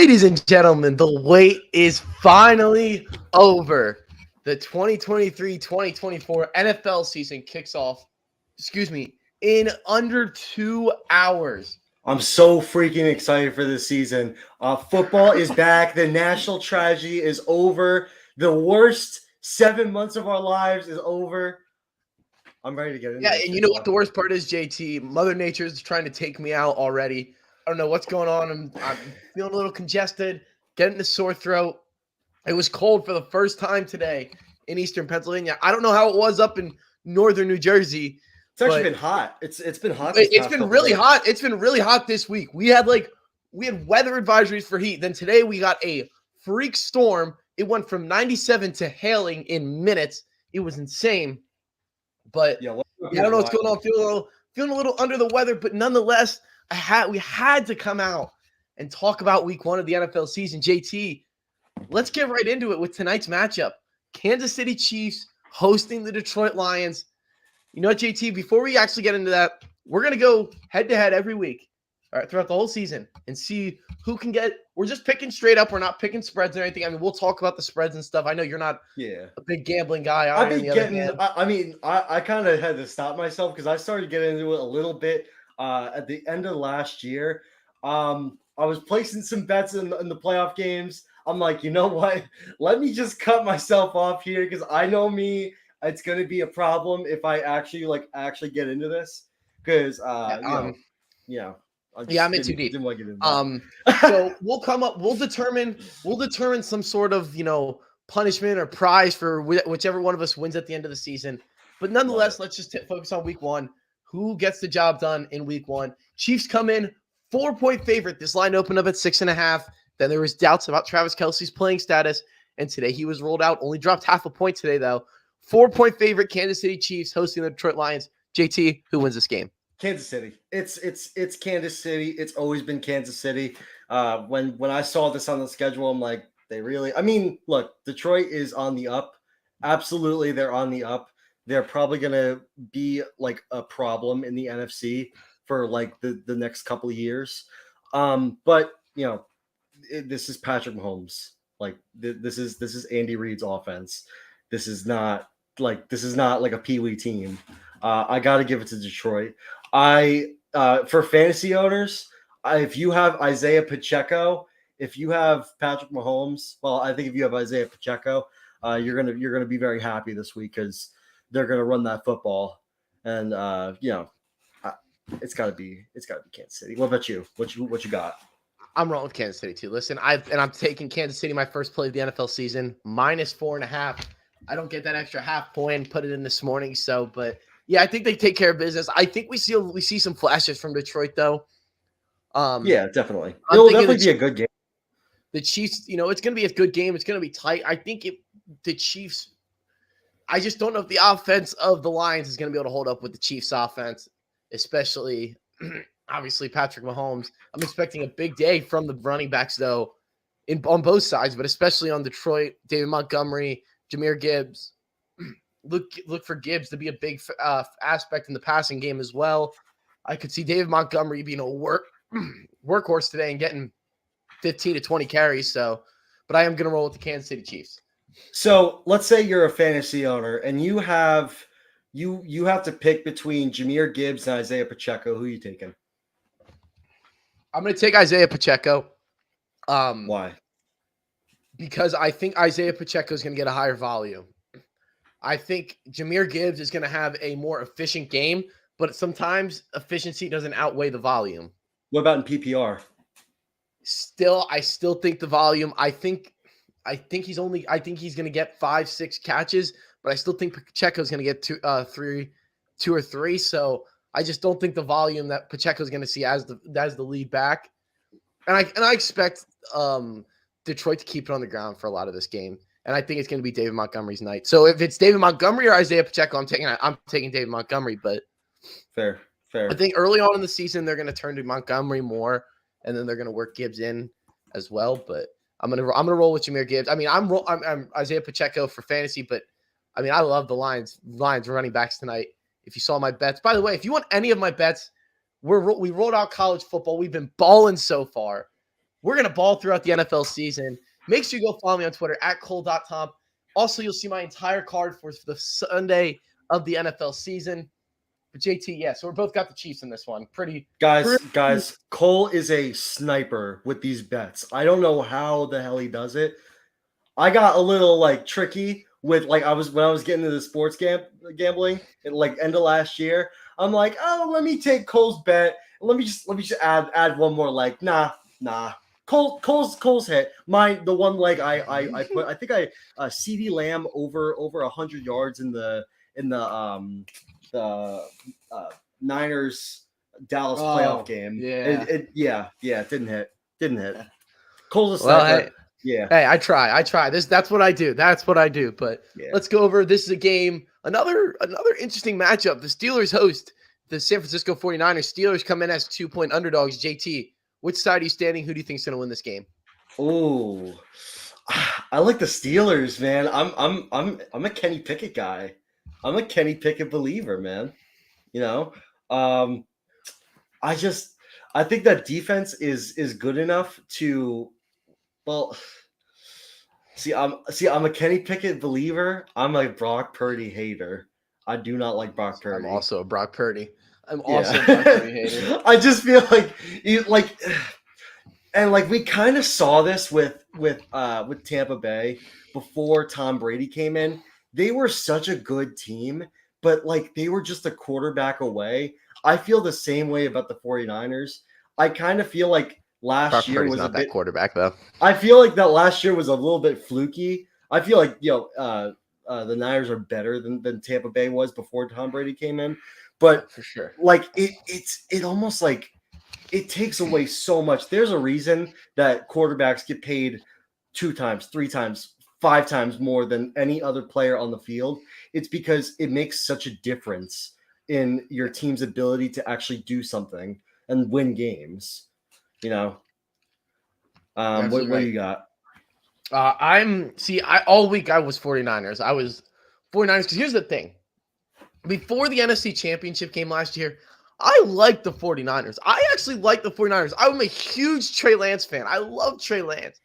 Ladies and gentlemen, the wait is finally over. The 2023-2024 NFL season kicks off, in under 2 hours. I'm so freaking excited for this season. Football is back. The national tragedy is over. The worst 7 months of our lives is over. I'm ready to get into Yeah, this. and you know what the worst part is, JT? Mother Nature is trying to take me out already. I don't know what's going on. I'm feeling a little congested, getting a sore throat. It was cold for the first time today in eastern Pennsylvania. I don't know how it was up in northern New Jersey. It's actually been hot. It's been hot. It's been really hot. It's been really hot this week. We had weather advisories for heat. Then today we got a freak storm. It went from 97 to hailing in minutes. It was insane. But I don't know what's going on. Feeling a little under the weather, but nonetheless, we had to come out and talk about week 1 of the NFL season. JT, let's get right into it with tonight's matchup. Kansas City Chiefs hosting the Detroit Lions. You know what, JT, before we actually get into that, we're going to go head-to-head every week, all right, throughout the whole season and see who can get – we're just picking straight up. We're not picking spreads or anything. I mean, we'll talk about the spreads and stuff. I know you're not a big gambling guy. I've been getting – I kind of had to stop myself because I started getting into it a little bit at the end of last year. I was placing some bets in the playoff games. I'm like, you know what? Let me just cut myself off here because I know me – it's going to be a problem if I actually get into this because I'm in too deep. So we'll determine some sort of punishment or prize for whichever one of us wins at the end of the season. But nonetheless, let's just focus on week 1. Who gets the job done in week 1? Chiefs come in 4-point favorite. This line opened up at 6.5. Then there was doubts about Travis Kelce's playing status, and today he was rolled out. Only dropped half a point today though. 4-point favorite, Kansas City Chiefs hosting the Detroit Lions. JT, who wins this game? Kansas City. It's Kansas City. It's always been Kansas City. When I saw this on the schedule, I'm like, look, Detroit is on the up. Absolutely, they're on the up. They're probably gonna be like a problem in the NFC for like the next couple of years. But this is Patrick Mahomes. Like this is Andy Reid's offense. This is not like a peewee team. I got to give it to Detroit. For fantasy owners, if you have Isaiah Pacheco, if you have Patrick Mahomes, well, I think if you have Isaiah Pacheco, you're gonna be very happy this week because they're gonna run that football, and it's gotta be Kansas City. What about you? What you got? I'm rolling with Kansas City too. Listen, I'm taking Kansas City my first play of the NFL season -4.5. I don't get that extra half point. Put it in this morning. So, but yeah, I think they take care of business. I think we see some flashes from Detroit though. Yeah, definitely. It'll definitely be a good game. The Chiefs, it's going to be a good game. It's going to be tight. I think the Chiefs. I just don't know if the offense of the Lions is going to be able to hold up with the Chiefs' offense, especially obviously Patrick Mahomes. I'm expecting a big day from the running backs though, on both sides, but especially on Detroit. David Montgomery, Jahmyr Gibbs. Look for Gibbs to be a big aspect in the passing game as well. I could see David Montgomery being a workhorse today and getting 15 to 20 carries. So, but I am going to roll with the Kansas City Chiefs. So let's say you're a fantasy owner and you have to pick between Jahmyr Gibbs and Isaiah Pacheco. Who are you taking? I'm going to take Isaiah Pacheco. Why? Because I think Isaiah Pacheco is going to get a higher volume. I think Jahmyr Gibbs is going to have a more efficient game, but sometimes efficiency doesn't outweigh the volume. What about in PPR? I still think the volume. I think he's going to get 5-6 catches, but I still think Pacheco is going to get two or three. So I just don't think the volume that Pacheco is going to see as the lead back, and I expect Detroit to keep it on the ground for a lot of this game. And I think it's going to be David Montgomery's night. So if it's David Montgomery or Isaiah Pacheco, I'm taking David Montgomery. But fair. I think early on in the season they're going to turn to Montgomery more, and then they're going to work Gibbs in as well. But I'm gonna roll with Jahmyr Gibbs. I mean, I'm Isaiah Pacheco for fantasy, but I mean I love the Lions running backs tonight. If you saw my bets, by the way, if you want any of my bets, we rolled out college football. We've been balling so far. We're going to ball throughout the NFL season. Make sure you go follow me on Twitter at Cole.tom. Also, you'll see my entire card for the Sunday of the NFL season. But JT, yeah, so we're both got the Chiefs in this one. Guys, Cole is a sniper with these bets. I don't know how the hell he does it. I got a little like tricky with when I was getting into the sports gambling at like end of last year. I'm like, oh, let me take Cole's bet. Let me just add one more leg. Nah. Cole's hit. The one leg I put. I think CeeDee Lamb over 100 yards in the Niners Dallas playoff game. Yeah. It didn't hit. Cole's a sniper. Well, hey, yeah. Hey, I try. That's what I do. But let's go over. This is a game. Another interesting matchup. The Steelers host the San Francisco 49ers. Steelers come in as 2-point underdogs. JT, which side are you standing? Who do you think is going to win this game? Oh, I like the Steelers, man. I'm a Kenny Pickett guy. I'm a Kenny Pickett believer, man. You know, I think that defense is good enough to, well, I'm a Kenny Pickett believer. I'm a Brock Purdy hater. I do not like Brock Purdy. I'm also a Brock Purdy. I'm also a Brock Purdy hater. I just feel like we kind of saw this with Tampa Bay before Tom Brady came in. They were such a good team, but like they were just a quarterback away. I feel the same way about the 49ers. I kind of feel like last year was not that quarterback though. I feel like that last year was a little bit fluky. I feel like the Niners are better than Tampa Bay was before Tom Brady came in, but for sure, like it almost like it takes away so much. There's a reason that quarterbacks get paid 2 times, 3 times, 5 times more than any other player on the field. It's because it makes such a difference in your team's ability to actually do something and win games. You know, what do you got? All week I was 49ers. I was 49ers because here's the thing. Before the NFC Championship game last year, I liked the 49ers. I actually like the 49ers. I'm a huge Trey Lance fan. I love Trey Lance.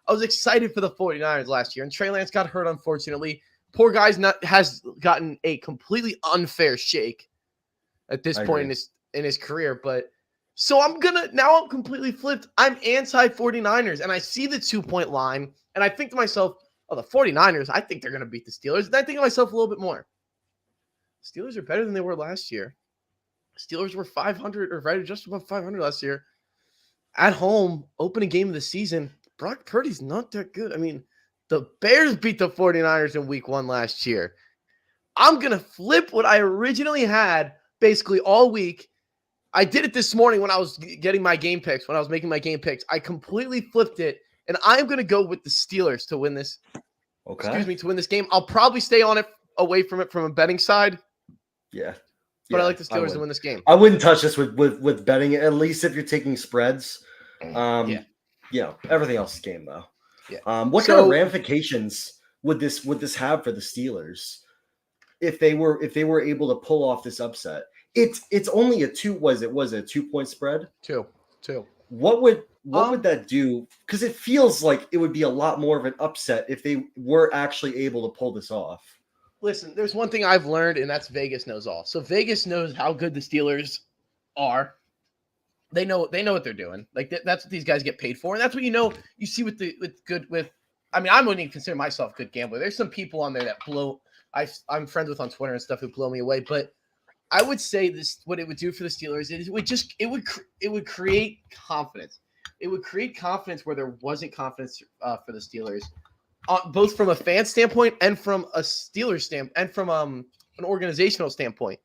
I was excited for the 49ers last year, and Trey Lance got hurt, unfortunately. Poor guy's has gotten a completely unfair shake at this point in his career. But so I'm completely flipped. I'm anti-49ers, and I see the 2-point line, and I think to myself, oh, the 49ers, I think they're going to beat the Steelers. And I think to myself a little bit more. Steelers are better than they were last year. Steelers were 500 or right just above 500 last year. At home, opening game of the season, Brock Purdy's not that good. I mean, the Bears beat the 49ers in week 1 last year. I'm going to flip what I originally had basically all week. I did it this morning when I was getting my game picks, when I was making my game picks. I completely flipped it, and I'm going to go with the Steelers to win this. Okay. To win this game. I'll probably stay on it away from it from a betting side. Yeah. But I like the Steelers to win this game. I wouldn't touch this with betting, at least if you're taking spreads. Everything else is game though. Yeah. What kind of ramifications would this have for the Steelers if they were able to pull off this upset? It's only a 2-point spread? 2. What would that do? Because it feels like it would be a lot more of an upset if they were actually able to pull this off. Listen, there's one thing I've learned, and that's Vegas knows all. So Vegas knows how good the Steelers are. They know what they're doing. Like that's what these guys get paid for, and that's what you see with I mean, I wouldn't even consider myself a good gambler. There's some people on there that blow. I'm friends with on Twitter and stuff who blow me away, but I would say this: what it would do for the Steelers is it would create confidence. It would create confidence where there wasn't confidence for the Steelers. Both from a fan standpoint and from a Steelers standpoint and from an organizational standpoint.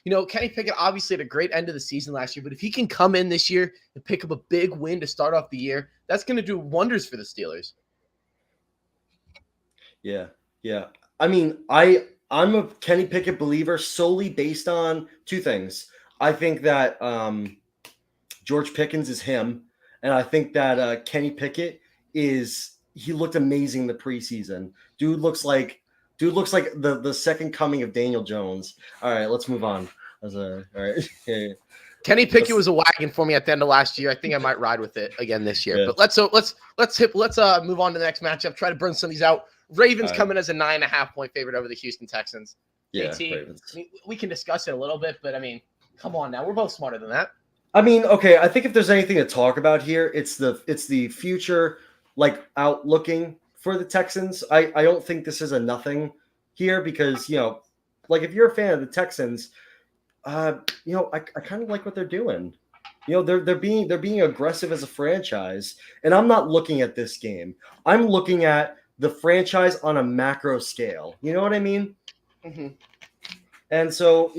You know, Kenny Pickett obviously had a great end of the season last year, but if he can come in this year and pick up a big win to start off the year, that's going to do wonders for the Steelers. Yeah. I mean, I'm a Kenny Pickett believer solely based on 2 things. I think that George Pickens is him, and I think that Kenny Pickett he looked amazing in the preseason. Dude looks like the second coming of Daniel Jones. All right, let's move on. All right. Kenny Pickett was a wagon for me at the end of last year. I think I might ride with it again this year. Yeah. But let's move on to the next matchup. Try to burn some of these out. Ravens coming as a 9.5-point favorite over the Houston Texans. Yeah, JT, I mean, we can discuss it a little bit, but I mean, come on now. We're both smarter than that. I mean, okay, I think if there's anything to talk about here, it's the future, like, outlooking for the Texans. I don't think this is a nothing here because, like, if you're a fan of the Texans, I kind of like what they're doing. They're being aggressive as a franchise, and I'm not looking at this game. I'm looking at the franchise on a macro scale. You know what I mean? Mm-hmm. And so,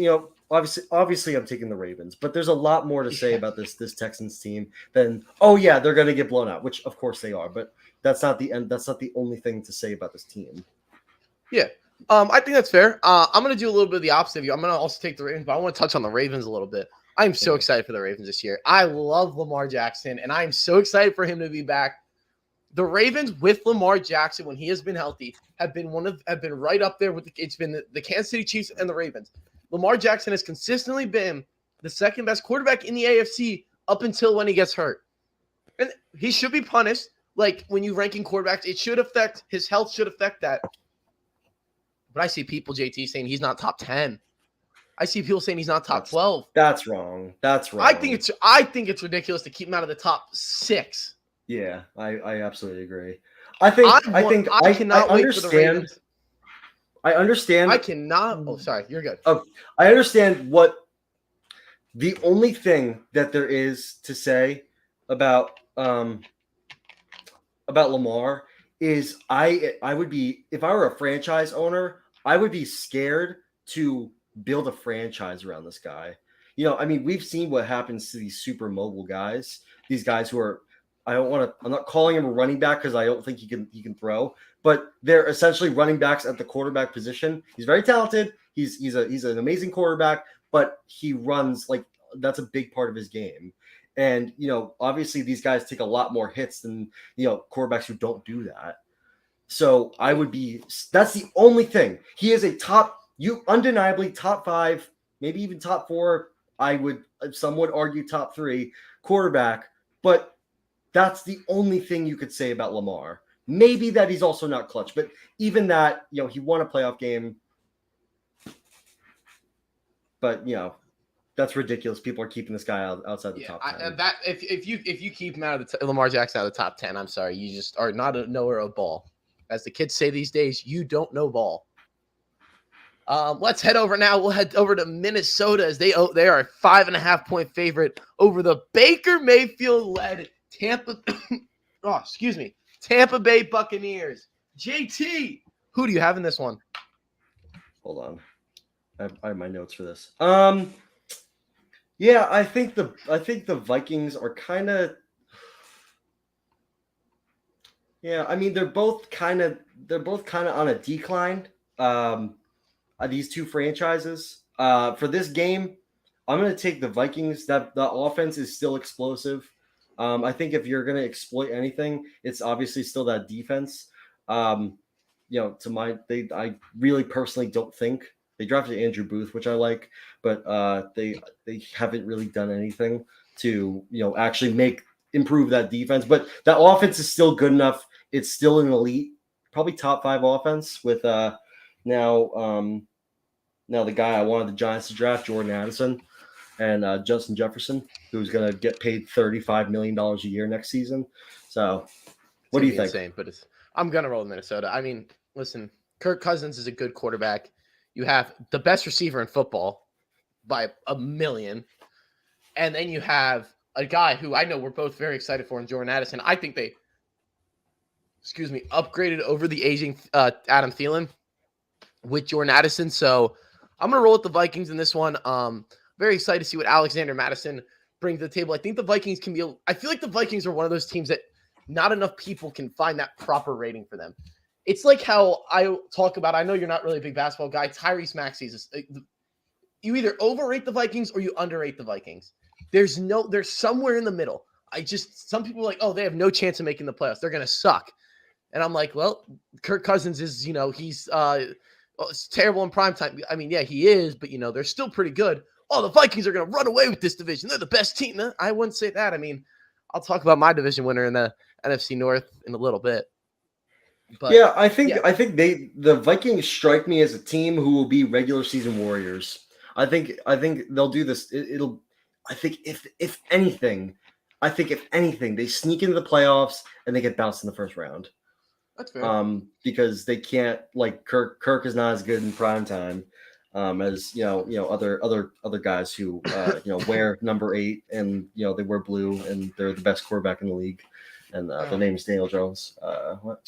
obviously I'm taking the Ravens, but there's a lot more to say about this Texans team than, oh yeah, they're going to get blown out, which of course they are, but that's not the end. That's not the only thing to say about this team. Yeah. I think that's fair. I'm going to do a little bit of the opposite of you. I'm going to also take the Ravens, but I want to touch on the Ravens a little bit. I'm so excited for the Ravens this year. I love Lamar Jackson, and I'm so excited for him to be back. The Ravens with Lamar Jackson, when he has been healthy, have been right up there with it's been the Kansas City Chiefs and the Ravens. Lamar Jackson has consistently been the second best quarterback in the AFC up until when he gets hurt. And he should be punished. Like when you ranking quarterbacks, his health should affect that. But I see people, JT, saying he's not top 10. I see people saying he's not top 12. That's wrong. That's wrong. I think it's ridiculous to keep him out of the top 6. Yeah, I absolutely agree. I cannot wait for the Ravens. I understand. I cannot. Oh, sorry. You're good. I understand what the only thing that there is to say about Lamar is I would be, if I were a franchise owner, I would be scared to build a franchise around this guy. We've seen what happens to these super mobile guys. These guys who are, I'm not calling him a running back because I don't think he can throw, but they're essentially running backs at the quarterback position. He's very talented. He's an amazing quarterback, but he runs like that's a big part of his game. And, obviously these guys take a lot more hits than, quarterbacks who don't do that. So that's the only thing. He is undeniably top 5, maybe even top 4. Some would argue top 3 quarterback, but that's the only thing you could say about Lamar. Maybe that he's also not clutch, but even that, he won a playoff game. But, that's ridiculous. People are keeping this guy outside the top 10. If you keep him out of Lamar Jackson out of the top 10, I'm sorry, you just are not a knower of ball. As the kids say these days, you don't know ball. Let's head over now. We'll head over to Minnesota as they are a 5.5-point favorite over the Baker Mayfield-led Tampa Bay Buccaneers. JT, who do you have in this one? Hold on. I have my notes for this. Yeah, I think the Vikings are kind of. Yeah, they're both kind of on a decline. These two franchises. For this game, I'm going to take the Vikings. That the offense is still explosive. I think if you're going to exploit anything, it's obviously still that defense. I really personally don't think they drafted Andrew Booth, which I like, but they haven't really done anything to actually improve that defense. But that offense is still good enough. It's still an elite, probably top 5 offense with now the guy I wanted the Giants to draft, Jordan Addison, and Justin Jefferson, who's going to get paid $35 million a year next season. So what do you think? Insane, but I'm going to roll with Minnesota. Listen, Kirk Cousins is a good quarterback. You have the best receiver in football by a million. And then you have a guy who I know we're both very excited for in Jordan Addison. I think they, upgraded over the aging Adam Thielen with Jordan Addison. So I'm going to roll with the Vikings in this one. Very excited to see what Alexander Mattison brings to the table. I think the Vikings I feel like the Vikings are one of those teams that not enough people can find that proper rating for them. It's like how I talk about, I know you're not really a big basketball guy, Tyrese Maxey. You either overrate the Vikings or you underrate the Vikings. There's somewhere in the middle. Some people are like, oh, they have no chance of making the playoffs. They're going to suck. And I'm like, well, Kirk Cousins is, he's it's terrible in prime time. Yeah, he is, but they're still pretty good. oh, the Vikings are going to run away with this division. They're the best team. I wouldn't say that. I mean, I'll talk about my division winner in the NFC North in a little bit. But yeah, I think the Vikings strike me as a team who will be regular season warriors. I think they'll do this. I think if anything, they sneak into the playoffs and they get bounced in the first round. That's fair. Because they can't, like, Kirk is not as good in prime time as other guys who wear number 8 and they wear blue and they're the best quarterback in the league. And the name is Daniel Jones. What?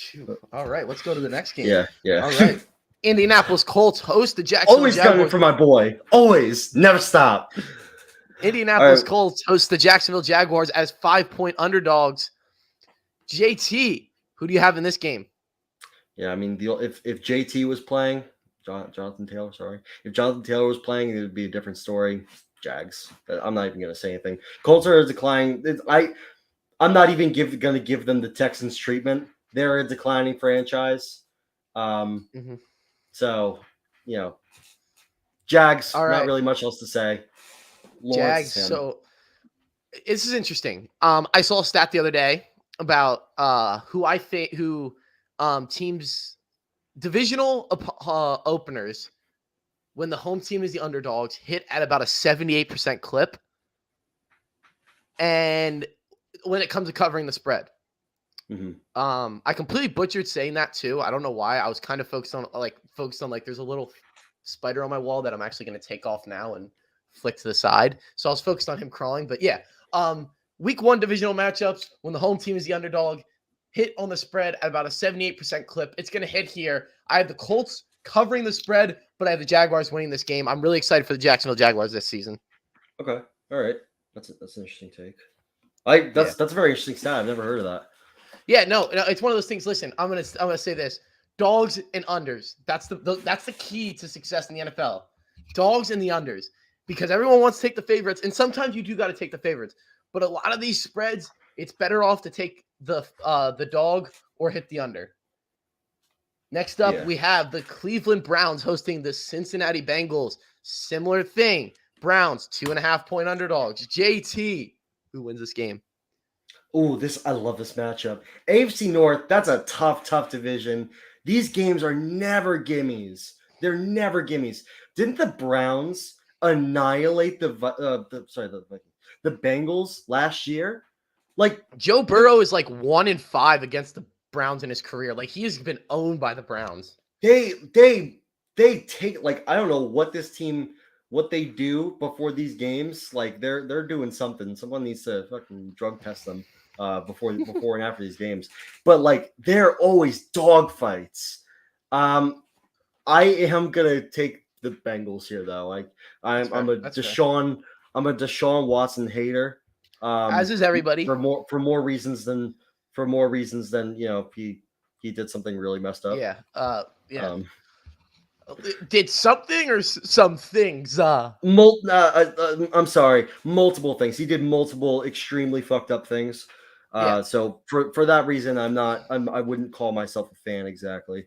All right, let's go to the next game. Yeah. All right. Indianapolis Colts host the Jacksonville Always Jaguars. coming for my boy. Always. Never stop. Indianapolis Colts host the Jacksonville Jaguars as 5-point underdogs. JT, who do you have in this game? Yeah, I mean, if JT was playing, Jonathan Taylor, sorry. If Jonathan Taylor was playing, it would be a different story. Jags. I'm not even going to say anything. Colts are declining. I'm not even going to give them the Texans treatment. They're a declining franchise. So, Jags, all right. Not really much else to say. Jags, so this is interesting. I saw a stat the other day about who teams divisional openers when the home team is the underdogs hit at about a 78% clip. And when it comes to covering the spread. I completely butchered saying that too. I don't know why. I was kind of focused on there's a little spider on my wall that I'm actually going to take off now and flick to the side. So I was focused on him crawling, but yeah. Week 1 divisional matchups when the home team is the underdog hit on the spread at about a 78% clip. It's going to hit here. I have the Colts covering the spread, but I have the Jaguars winning this game. I'm really excited for the Jacksonville Jaguars this season. Okay. All right. That's an interesting take. That's a very interesting stat. I've never heard of that. Yeah, no, it's one of those things. Listen, I'm gonna say this: dogs and unders. That's the key to success in the NFL. Dogs and the unders, because everyone wants to take the favorites, and sometimes you do got to take the favorites. But a lot of these spreads, it's better off to take the dog or hit the under. Next up, we have the Cleveland Browns hosting the Cincinnati Bengals. Similar thing. Browns 2.5-point underdogs. JT. Who wins this game? Oh, I love this matchup. AFC North, that's a tough division. These games are never gimmies. They're never gimmies. Didn't the Browns annihilate the Bengals last year? Like, Joe Burrow is like 1-5 against the Browns in his career. Like, he has been owned by the Browns. They take, like, I don't know what they do before these games. Like, they're doing something. Someone needs to fucking drug test them before and after these games. But, like, they're always dog fights. I am gonna take the Bengals here, though. Like, I'm a Deshaun Watson hater. As is everybody. For more reasons than he did something really messed up. Yeah. Did something or some things? I'm sorry, multiple things. He did multiple extremely fucked up things. So for that reason, I wouldn't call myself a fan exactly.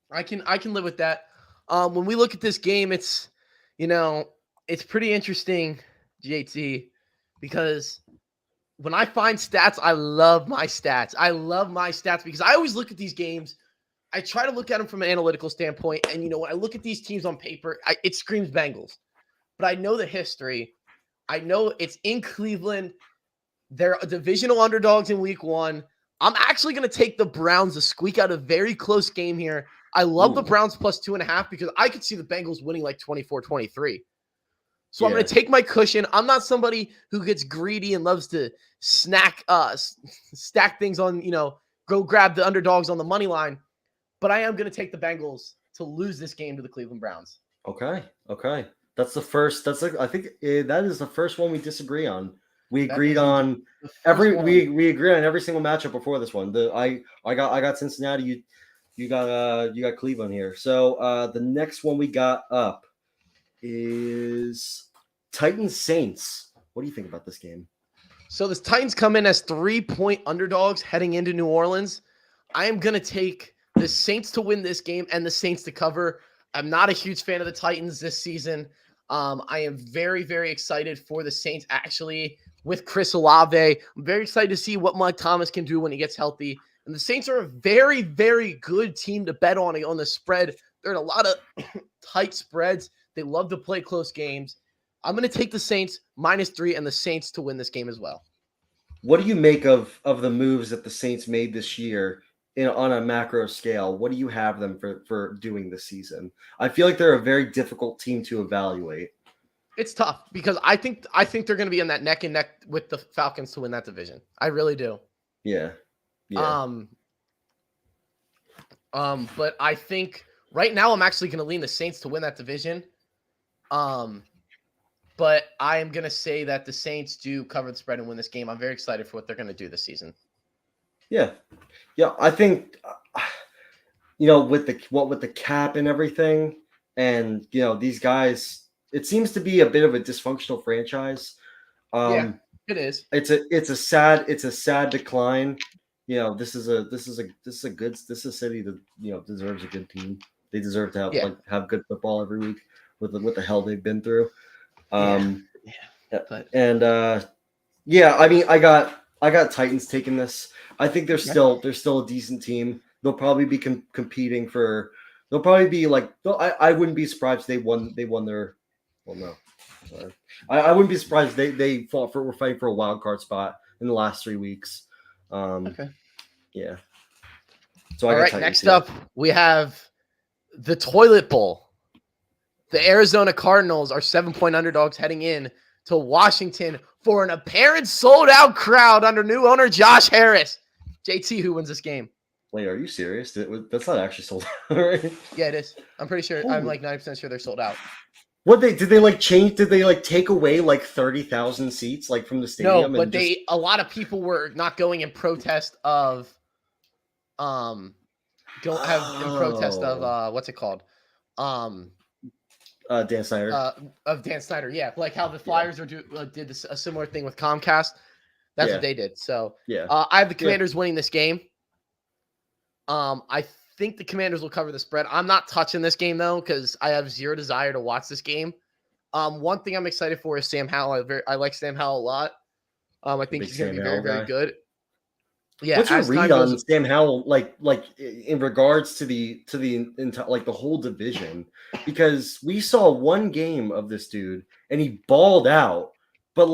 I can live with that. When we look at this game, it's pretty interesting, JT, because when I find stats, I love my stats. Because I always look at these games. I try to look at them from an analytical standpoint. And, when I look at these teams on paper, it screams Bengals. But I know the history. I know it's in Cleveland. They're divisional underdogs in week 1. I'm actually going to take the Browns to squeak out a very close game here. I love the Browns plus 2.5 because I could see the Bengals winning like 24-23. So I'm going to take my cushion. I'm not somebody who gets greedy and loves to stack things on, go grab the underdogs on the money line. But I am going to take the Bengals to lose this game to the Cleveland Browns. Okay. That's the first. I think that is the first one we disagree on. We agreed on we agreed on every single matchup before this one. I got Cincinnati. You got Cleveland here. So the next one we got up is Titans Saints. What do you think about this game? So the Titans come in as 3-point underdogs heading into New Orleans. I am going to take the Saints to win this game and the Saints to cover. I'm not a huge fan of the Titans this season. I am very, very excited for the Saints actually with Chris Olave. I'm very excited to see what Mike Thomas can do when he gets healthy. And the Saints are a very, very good team to bet on the spread. They're in a lot of tight spreads. They love to play close games. I'm going to take the Saints -3 and the Saints to win this game as well. What do you make of the moves that the Saints made this year on a macro scale? What do you have them for doing this season? I feel like they're a very difficult team to evaluate. It's tough because I think they're going to be in that neck and neck with the Falcons to win that division. I really do. Yeah. But I think right now I'm actually going to lean the Saints to win that division. But I am going to say that the Saints do cover the spread and win this game. I'm very excited for what they're going to do this season. Yeah. I think, with the cap and everything, and these guys, it seems to be a bit of a dysfunctional franchise. Yeah, it is. It's a sad decline. This is a city that deserves a good team. They deserve to have good football every week with the hell they've been through. I mean, I got Titans taking this. I think they're still a decent team. They'll probably be competing for. They'll probably be like. I wouldn't be surprised if they won their. Well, no, sorry. I wouldn't be surprised if they were fighting for a wild card spot in the last 3 weeks. Okay. Yeah. So all right. Next up, we have the Toilet Bowl. The Arizona Cardinals are 7-point underdogs heading in to Washington for an apparent sold-out crowd under new owner Josh Harris. JT, who wins this game? Wait, are you serious? That's not actually sold out, right? Yeah, it is. I'm pretty sure. I'm like 90% sure they're sold out. Did they change? Did they take away 30,000 seats from the stadium? No, but a lot of people were not going in protest of what's it called? Dan Snyder. Of Dan Snyder, yeah, like how the Flyers did a similar thing with Comcast. That's what they did. So I have the Commanders winning this game. I think the Commanders will cover the spread. I'm not touching this game though because I have zero desire to watch this game. One thing I'm excited for is Sam Howell. I like Sam Howell a lot. I think he's going to be very, very good. Yeah. What's your read on Sam Howell, like in regards to the whole division? Because we saw one game of this dude and he balled out, but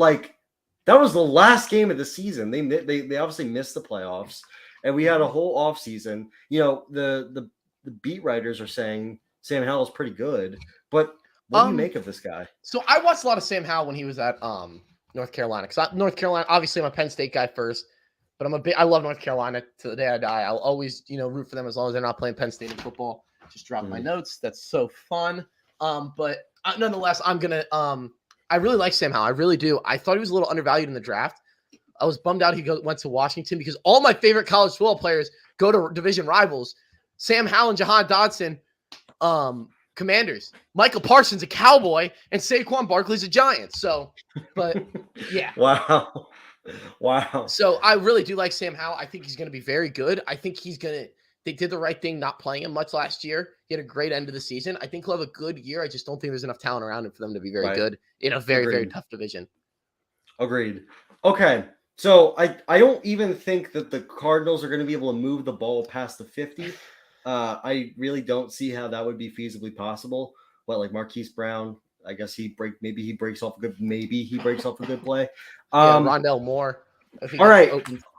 that was the last game of the season. They obviously missed the playoffs, and we had a whole off season. The beat writers are saying Sam Howell's pretty good, but what do you make of this guy? So I watched a lot of Sam Howell when he was at North Carolina. Because North Carolina, obviously, I'm a Penn State guy first. But I love North Carolina to the day I die. I'll always, root for them as long as they're not playing Penn State in football. Just drop my notes. That's so fun. But nonetheless, I'm gonna. I really like Sam Howell. I really do. I thought he was a little undervalued in the draft. I was bummed out he went to Washington because all my favorite college football players go to division rivals. Sam Howell and Jahan Dodson, Commanders. Michael Parsons, a Cowboy, and Saquon Barkley's a Giant. So, but yeah. Wow. So I really do like Sam Howell. I think he's going to be very good. I think they did the right thing not playing him much last year. He had a great end of the season. I think he'll have a good year. I just don't think there's enough talent around him for them to be very good in a very, very tough division. Agreed. Okay. So I don't even think that the Cardinals are going to be able to move the ball past the 50. I really don't see how that would be feasibly possible. Marquise Brown, I guess he breaks off a good play. Rondell Moore. All right.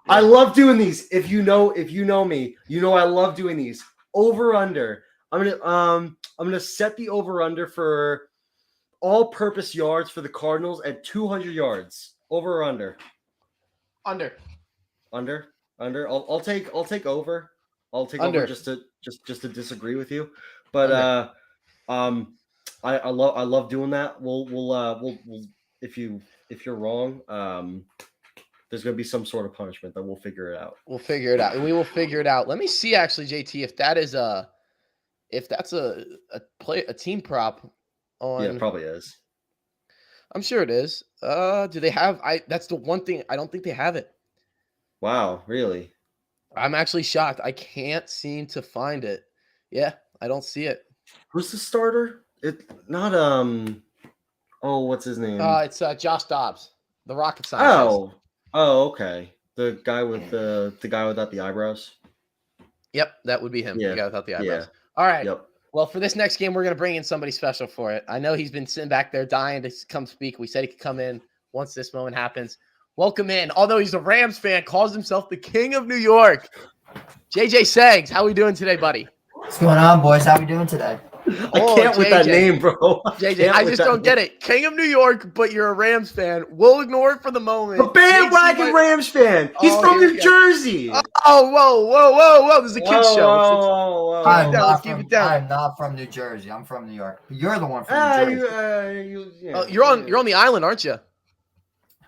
I love doing these. If you know me, I love doing these. Over under. I'm gonna set the over under for all purpose yards for the Cardinals at 200 yards. Over or under? Under. I'll take over. I'll take under. Over just to disagree with you. But I love doing that. We'll if you're wrong, there's going to be some sort of punishment that we'll figure it out. We'll figure it out. We will figure it out. Let me see actually, JT, if that's a team prop on. Yeah, it probably is. I'm sure it is. Do they have that's the one thing I don't think they have it. Wow, really? I'm actually shocked. I can't seem to find it. Yeah, I don't see it. Who's the starter? It's not Oh, what's his name? It's Josh Dobbs, the rocket scientist. Oh, okay. The guy with the guy without the eyebrows. Yep, that would be him. Yeah, The guy without the yeah. eyebrows. All right. Yep. Well, for this next game, we're gonna bring in somebody special for it. I know he's been sitting back there dying to come speak. We said he could come in once this moment happens. Welcome in. Although he's a Rams fan, calls himself the King of New York. JJ Seggs, how we doing today, buddy? What's going on, boys? How we doing today? I can't with that name, bro. JJ, I just don't get it. King of New York, but you're a Rams fan. We'll ignore it for the moment. A bandwagon Rams fan. He's from New Jersey. Oh, whoa. This is a kid's show. I'm down. not from New Jersey. I'm from New York. You're the one from New Jersey. You're on the island, aren't you?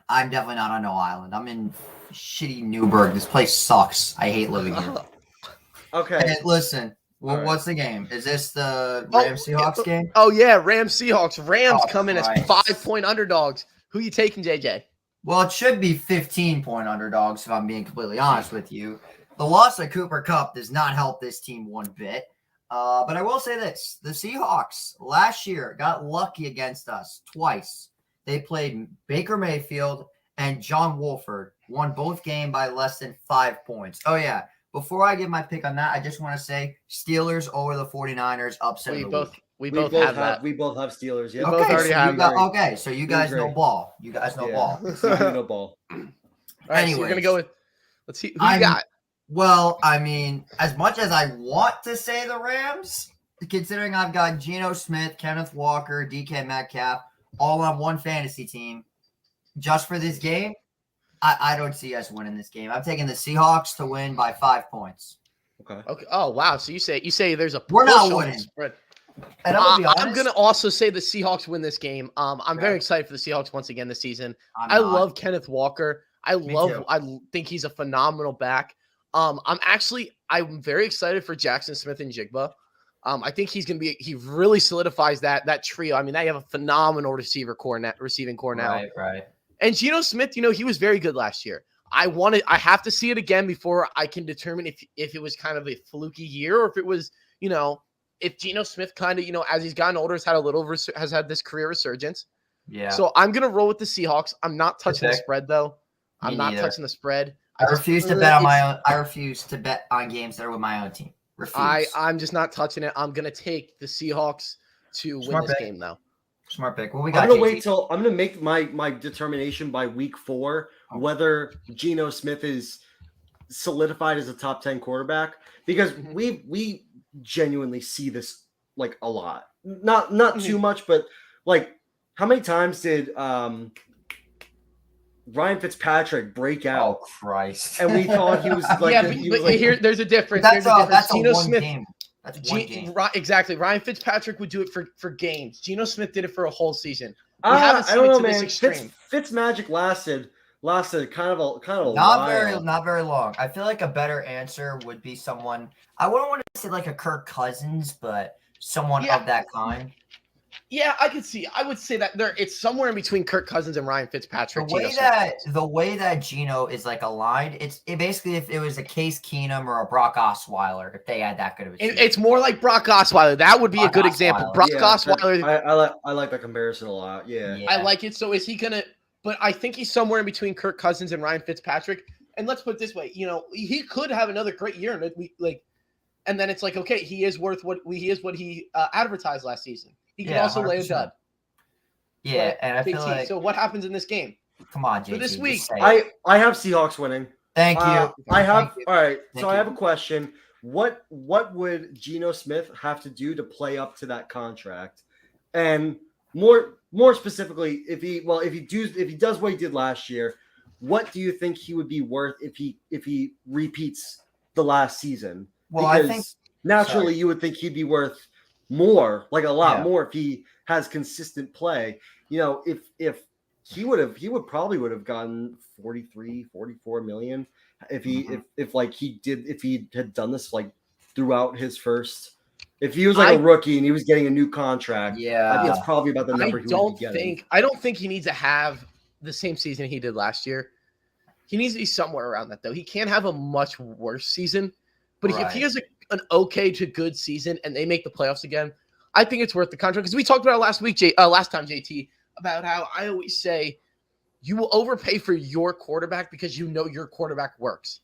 I'm definitely not on no island. I'm in shitty Newburgh. This place sucks. I hate living here. Okay. Hey, listen. Well, what's the game? Is this the Rams Seahawks game? Oh yeah, Rams Seahawks. Rams come in as Christ. 5-point underdogs. Who you taking, JJ? Well, it should be 15-point underdogs, if I'm being completely honest with you. The loss of Cooper Kupp does not help this team one bit. But I will say this. The Seahawks last year got lucky against us twice. They played Baker Mayfield and John Wolford, won both games by less than 5 points. Oh, yeah. Before I give my pick on that, I just want to say Steelers over the 49ers upset of the week. We both have that. We both have Steelers. Yeah. both already have that. So you guys know ball. You guys know ball. No ball. All right, Anyways, so we're gonna go with. Let's see who you got. Well, I mean, as much as I want to say the Rams, considering I've got Geno Smith, Kenneth Walker, DK Metcalf, all on one fantasy team, just for this game, I don't see us winning this game. I'm taking the Seahawks to win by 5 points. Okay. Oh wow. So you say there's a We're not push on winning. the spread. And I'm I'm gonna also say the Seahawks win this game. I'm very excited for the Seahawks once again this season. I love Kenneth Walker. I think he's a phenomenal back. I'm very excited for Jackson Smith and Jigba. I think he really solidifies that trio. I mean, they have a phenomenal receiving core now. Right. And Geno Smith, he was very good last year. I have to see it again before I can determine if it was kind of a fluky year or if it was, if Geno Smith kind of, as he's gotten older, has had this career resurgence. Yeah. So I'm going to roll with the Seahawks. I'm not touching the spread though. Me I'm not neither. touching the spread. I refuse to bet on my own. I refuse to bet on games that are with my own team. Refuse. I'm just not touching it. I'm going to take the Seahawks to win this game though. Smart pick. Well, we got. I'm gonna make my determination by week 4 whether Geno Smith is solidified as a top 10 quarterback, because we genuinely see this like a lot. Not too much, but like how many times did Ryan Fitzpatrick break out? Oh Christ! And we thought he was like here. There's a difference. That's a Geno one Smith. game. That's one game. Exactly. Ryan Fitzpatrick would do it for games. Geno Smith did it for a whole season. I don't know, man. Fitzmagic lasted kind of a not very long. I feel like a better answer would be someone. I wouldn't want to say like a Kirk Cousins, but someone of that kind. Yeah, I could see. I would say that it's somewhere in between Kirk Cousins and Ryan Fitzpatrick. The way that Geno is like aligned, it basically if it was a Case Keenum or a Brock Osweiler, if they had that good of a season. It's more like Brock Osweiler. That would be a good example. Brock Osweiler. I like that comparison a lot. Yeah. I like it. So is he gonna? But I think he's somewhere in between Kirk Cousins and Ryan Fitzpatrick. And let's put it this way, he could have another great year, and then it's like, okay, he is what he advertised last season. He can also 100%. Lay a dud. Yeah, and I feel like. So what happens in this game? Come on, JT. For this week, I have Seahawks winning. Thank you. I have. All right. So I have a question. What would Geno Smith have to do to play up to that contract? And more specifically, if he does what he did last year, what do you think he would be worth if he repeats the last season? Well, because I think naturally you would think he'd be worth more, like a lot more, if he has consistent play. If he would probably have gotten 43, 44 million if he had done this like throughout his first. If he was like a rookie and he was getting a new contract, I think that's probably about the number he would be getting. I don't think he needs to have the same season he did last year. He needs to be somewhere around that though. He can't have a much worse season, but if he has an okay to good season and they make the playoffs again, I think it's worth the contract, because we talked about it last time, JT. about how I always say you will overpay for your quarterback because you know your quarterback works.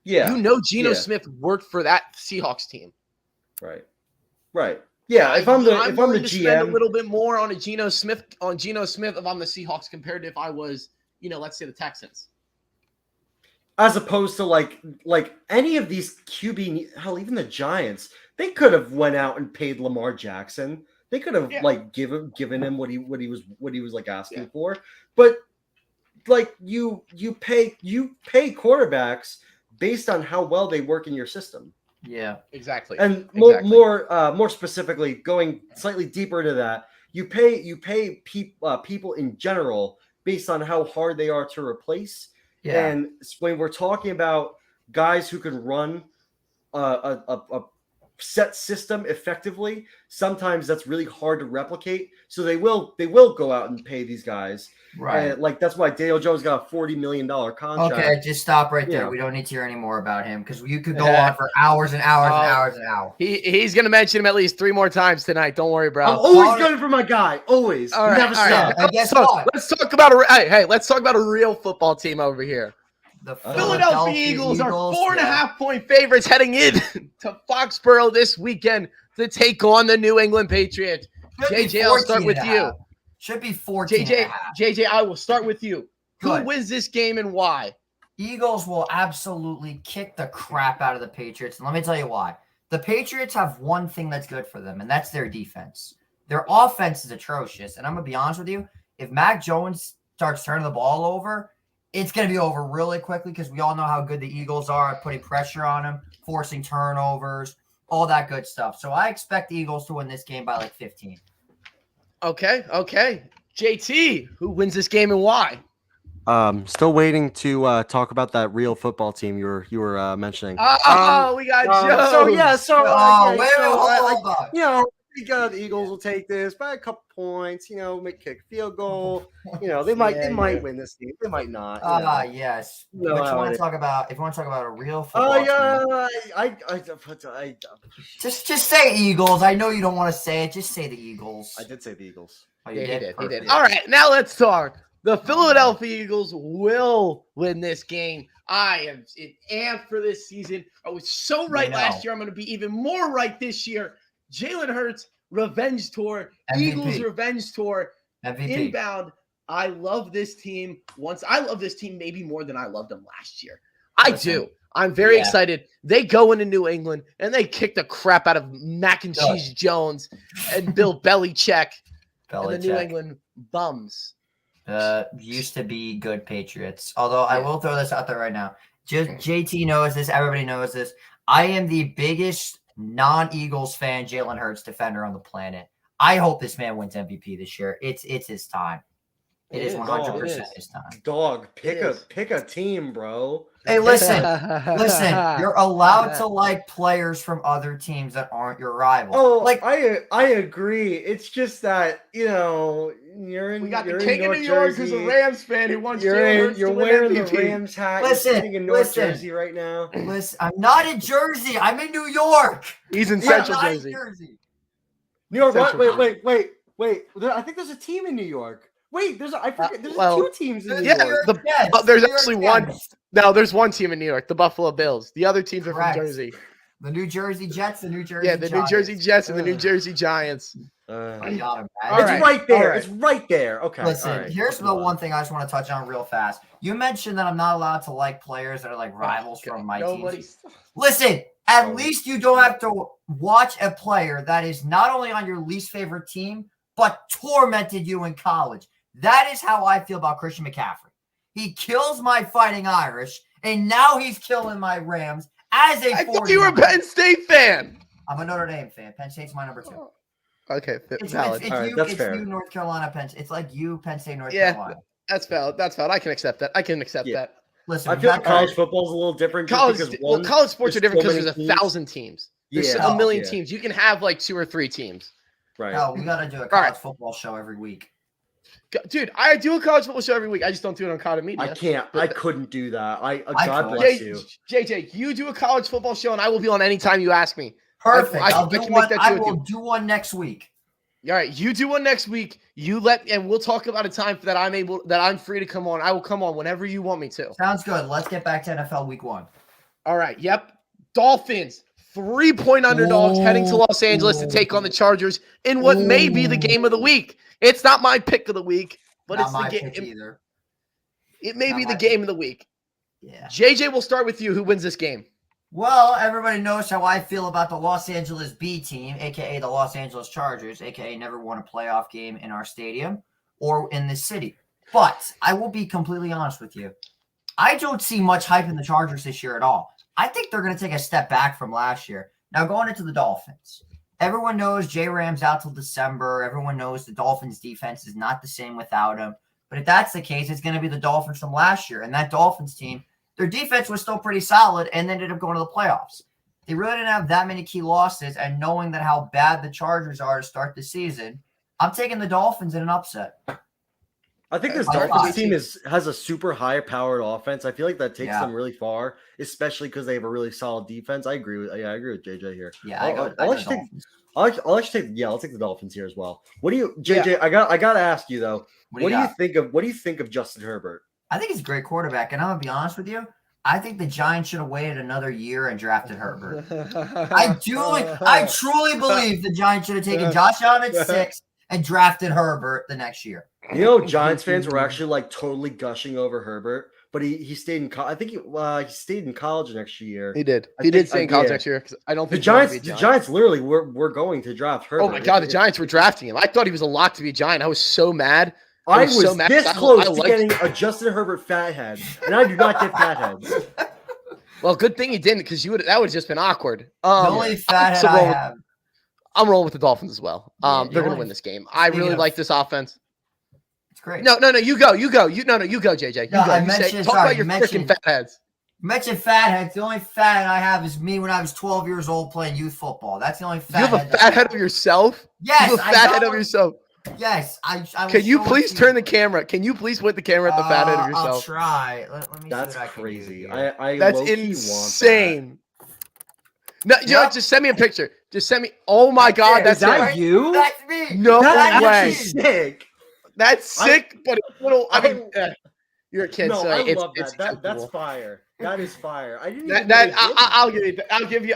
Yeah. You know Geno Yeah. Smith worked for that Seahawks team. Right. Yeah. If I'm the willing to spend a GM, little bit more on Geno Smith if I'm the Seahawks compared to if I was, let's say the Texans. as opposed to like any of these QB, hell, even the Giants, they could have went out and paid Lamar Jackson. They could have given him what he was like asking for. But like you pay quarterbacks based on how well they work in your system. Yeah, exactly. And more specifically, going slightly deeper into that, you pay people in general based on how hard they are to replace. yeah. And when we're talking about guys who can run a set system effectively, sometimes that's really hard to replicate. So they will go out and pay these guys. Right. And like that's why Daniel Jones got a $40 million contract. Okay, just stop right there. Yeah. We don't need to hear any more about him because you could go on for hours and hours and hours and hours. He's gonna mention him at least 3 more times tonight. Don't worry, bro. I'm always gunning for my guy. Always. All right, Never all right. stop. And guess So, what? let's talk about let's talk about a real football team over here. The Philadelphia Eagles are 4.5 point favorites heading in to Foxborough this weekend to take on the New England Patriots. JJ, I'll start with you. Should be 14. JJ, I will start with you. Who Good. wins this game and why? Eagles will absolutely kick the crap out of the Patriots. And let me tell you why. The Patriots have one thing that's good for them, and that's their defense. Their offense is atrocious. And I'm going to be honest with you. If Mac Jones starts turning the ball over, it's going to be over really quickly because we all know how good the Eagles are at putting pressure on them, forcing turnovers, all that good stuff. So I expect the Eagles to win this game by like 15. Okay. JT, who wins this game and why? Still waiting to talk about that real football team you were mentioning. We got Joe. wait, hold on. We got the Eagles will take this by a couple points. Make kick field goal. They might win this game. They might not. Yes. No, But you want to talk about if you want to talk about a real football team, just say Eagles. I know you don't want to say it. Just say the Eagles. I did say the Eagles. Oh, Yeah, you he did. Perfect. All right, now let's talk. The Philadelphia Eagles will win this game. I am amped for this season. I was so right last year. I'm going to be even more right this year. Jalen Hurts, revenge tour. MVP. Eagles revenge tour. MVP. Inbound. I love this team. I love this team maybe more than I loved them last year. I do. I'm very excited. They go into New England and they kick the crap out of Mac and Cheese Jones and Bill Belichick and the New England bums. Used to be good Patriots. Although I will throw this out there right now. JT knows this. Everybody knows this. I am the biggest non-Eagles fan Jalen Hurts defender on the planet. I hope this man wins MVP this year. It's his time. It is 100% his time. Dog, pick a team, bro. Hey, listen. You're allowed to like players from other teams that aren't your rivals. Oh, like I agree. It's just that you're in. We got the you're king in of New York who's a Rams fan who wants Jalen Hurts to You're win wearing MVP. the Rams hat. Listen, you're sitting in North Jersey right now. Listen, I'm not in Jersey. I'm in New York. He's in I'm Central not in Jersey. Jersey. New York. Central Wait. I think there's a team in New York. Wait, there's 2 teams in New yeah, York. there's actually one. No, there's one team in New York, the Buffalo Bills. The other teams are Correct. from Jersey. The New Jersey Jets, the New Jersey Yeah, the New Jersey Jets and the New Jersey Giants. I got him. All It's right, right there. all right. It's right there. Okay. Listen, all right. here's the one thing I just want to touch on real fast. You mentioned that I'm not allowed to like players that are like rivals from my team. Listen, at least you don't have to watch a player that is not only on your least favorite team, but tormented you in college. That is how I feel about Christian McCaffrey. He kills my Fighting Irish, and now he's killing my Rams as a I thought you were a Penn State fan. I'm a Notre Dame fan. Penn State's my number 2. Okay, It's All right, that's fair. you, North Carolina, Penn. It's like you, Penn State, North Yeah. Carolina. That's valid. That's valid. I can accept that. that. Listen, I feel like college football is a little different. College sports are different because so there's many 1,000 teams. There's Yeah. a million Yeah. teams. You can have like 2 or 3 teams. Right. No, we got to do a right. college football show every week. Dude, I do a college football show every week. I just don't do it on Coda Media. I can't. I couldn't do that. God could. bless you. JJ, you do a college football show, and I will be on anytime you ask me. Perfect. I I'll can do make one. that I too with will you. do one next week. All right, you do one next week. And we'll talk about a time that I'm free to come on. I will come on whenever you want me to. Sounds good. Let's get back to NFL Week 1. All right. Yep. Dolphins 3-point underdogs heading to Los Angeles to take on the Chargers in what may be the game of the week. It's not my pick of the week, but Not it's the my game. pick either. It may Not be my the game of the week. Yeah. JJ, we'll start with you. Who wins this game? Well, everybody knows how I feel about the Los Angeles B team, aka the Los Angeles Chargers, aka never won a playoff game in our stadium or in this city. But I will be completely honest with you. I don't see much hype in the Chargers this year at all. I think they're going to take a step back from last year. Now, going into the Dolphins, everyone knows J-Ram's out till December. Everyone knows the Dolphins defense is not the same without him. But if that's the case, it's going to be the Dolphins from last year. And that Dolphins team, their defense was still pretty solid and they ended up going to the playoffs. They really didn't have that many key losses. And knowing that how bad the Chargers are to start the season, I'm taking the Dolphins in an upset. I think this I Dolphins like team has a super high-powered offense. I feel like that takes them really far, especially because they have a really solid defense. I agree with JJ here. Yeah, I'll let you take the Dolphins here as well. What do you, JJ? Yeah. I got to ask you though. What do you think of Justin Herbert? I think he's a great quarterback, and I'm gonna be honest with you. I think the Giants should have waited another year and drafted Herbert. I truly believe the Giants should have taken Josh Allen at 6 and drafted Herbert the next year. You know, Giants fans were actually like totally gushing over Herbert, but he stayed in. I think he stayed in college next year. He did. He did stay in college next year because I don't think the Giants literally were going to draft Herbert. Oh my God, the Giants were drafting him. I thought he was a lock to be a Giant. I was so mad. I was so mad. this close to getting a Justin Herbert fathead, and I do not get fatheads. Well, good thing he didn't, because that would have just been awkward. The only fathead I have. I'm rolling with the Dolphins as well. Yeah, They're going to win this game. I really like this offense. It's great. No, you go. You go, JJ. Talk about your freaking fatheads. Mention fatheads. The only fathead I have is me when I was 12 years old playing youth football. That's the only fathead. You have a fathead of yourself? Yes. You have a fathead of yourself? Yes. Can you please turn the camera? Can you please point the camera at the fathead of yourself? I'll try. Let me That's see what I can crazy. do here. That's insane. No, just send me a picture. Just send me. Oh my God, that's that you? That's me. No That's way. sick. That's sick, but it's a little. I mean, you're a kid, No, so I it's love that. That's acceptable. fire. That is fire. I didn't.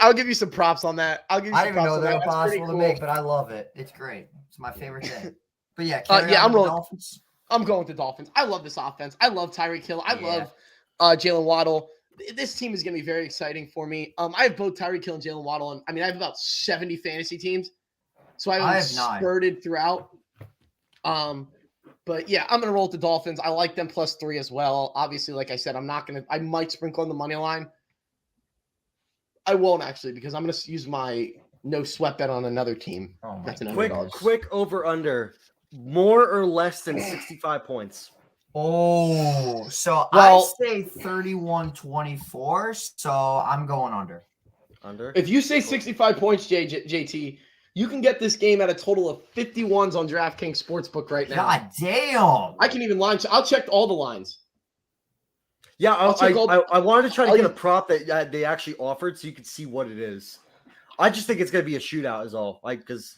I'll give you some props on that. I'll give you I some didn't even props know on they that. were That's pretty possible to cool. make, but I love it. It's great. It's my favorite thing. But yeah, I'm rolling. Dolphins. I'm going with the Dolphins. I love this offense. I love Tyreek Hill. I love Jalen Waddle. This team is going to be very exciting for me. I have both Tyreek Hill and Jalen Waddle, and I have about 70 fantasy teams, so I have 9 spurted throughout. But yeah, I'm going to roll with the Dolphins. I like them +3 as well. Obviously, like I said, I might sprinkle on the money line. I won't actually, because I'm going to use my no sweat bet on another team. Oh That's an quick over under, more or less than 65 points. Oh, so I say 31-24, so I'm going under. Under? If you say 65 points, JT, you can get this game at a total of 51s on DraftKings Sportsbook right now. God damn. I can even launch. I'll check all the lines. Yeah, I wanted to try to get a prop that they actually offered so you could see what it is. I just think it's going to be a shootout is all. Because,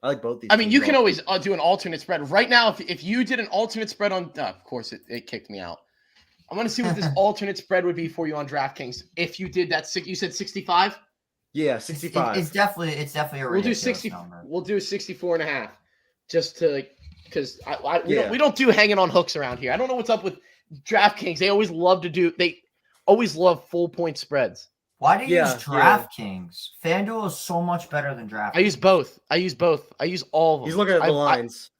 I like both these. I mean, you can always do an alternate spread. Right now, if you did an alternate spread on of course, it kicked me out. I want to see what this alternate spread would be for you on DraftKings. If you did that, you said 65? Yeah, 65. It's definitely a We'll do 60. Number. We'll do 64.5, just to because we don't do hanging on hooks around here. I don't know what's up with DraftKings. They always love full point spreads. Why do you use DraftKings? FanDuel is so much better than DraftKings. I use both. I use all of them. He's looking at the lines.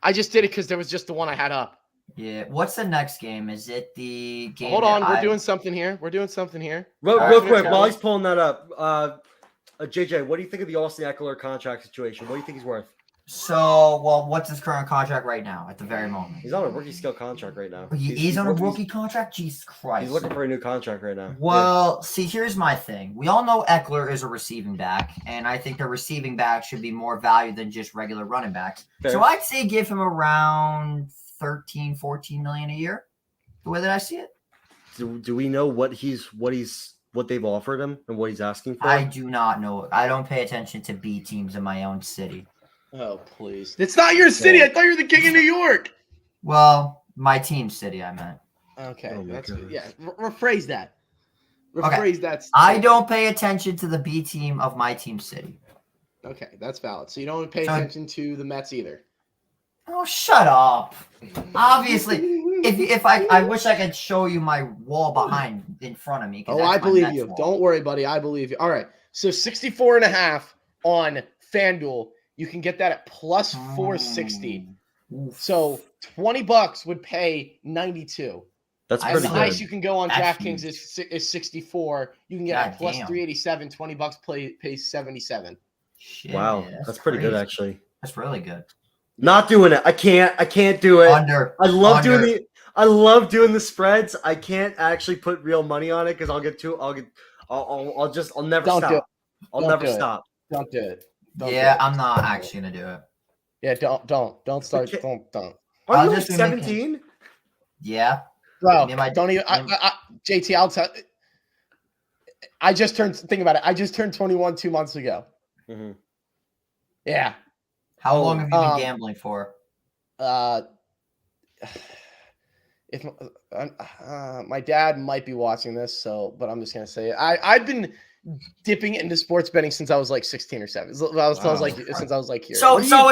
I just did it because there was just the one I had up. Yeah. What's the next game? Is it the game? Hold on. We're doing something here. Real quick, while he's pulling that up, JJ, what do you think of the Austin Eckler contract situation? What do you think he's worth? So, what's his current contract right now at the very moment? He's on a rookie scale contract right now. He's on a rookie contract? Jesus Christ. He's looking for a new contract right now. Well, see, here's my thing. We all know Eckler is a receiving back, and I think the receiving back should be more valued than just regular running backs. Fair. So I'd say give him around 13, 14 million a year, the way that I see it. Do we know what they've offered him and what he's asking for? I do not know. I don't pay attention to B teams in my own city. Oh, please. It's not your city. I thought you were the king of New York. Well, my team city, I meant. Okay, Oh my that's gosh. good. Yeah, rephrase that. Okay. Rephrase that. I don't pay attention to the B team of my team city. Okay, that's valid. So you don't pay So- attention to the Mets either. Oh, shut up. Obviously, if I wish I could show you my wall behind in front of me. 'Cause Oh, that's I my believe Mets you. wall. Don't worry, buddy. I believe you. All right. So 64.5 on FanDuel. You can get that at plus 460. Oof. So $20 would pay 92. That's I And pretty the saw highest good. you can go on That's DraftKings huge. is 64. You can get God it at plus damn. 387. $20 pays 77. Shit, Wow, man, that's pretty good crazy. actually. That's really good. Not doing it. I can't do it. Under. I love doing under. I love doing the spreads. I can't actually put real money on it because I'll never Don't do stop. it. I'll Don't never do it. stop. Don't do it. Don't Yeah, do it. I'm not actually gonna do it. Yeah, don't start. Okay. Don't. Are I'll you like just be making- 17? Yeah. Bro, Me and my- don't even. JT, I'll tell. I just turned. Think about it. I just turned 21 2 months ago. Mhm. Yeah. How long have you been um, gambling for? If my dad might be watching this, but I'm just gonna say it. I've been dipping into sports betting since I was like 16 or 7. Since I was like here. So What do you-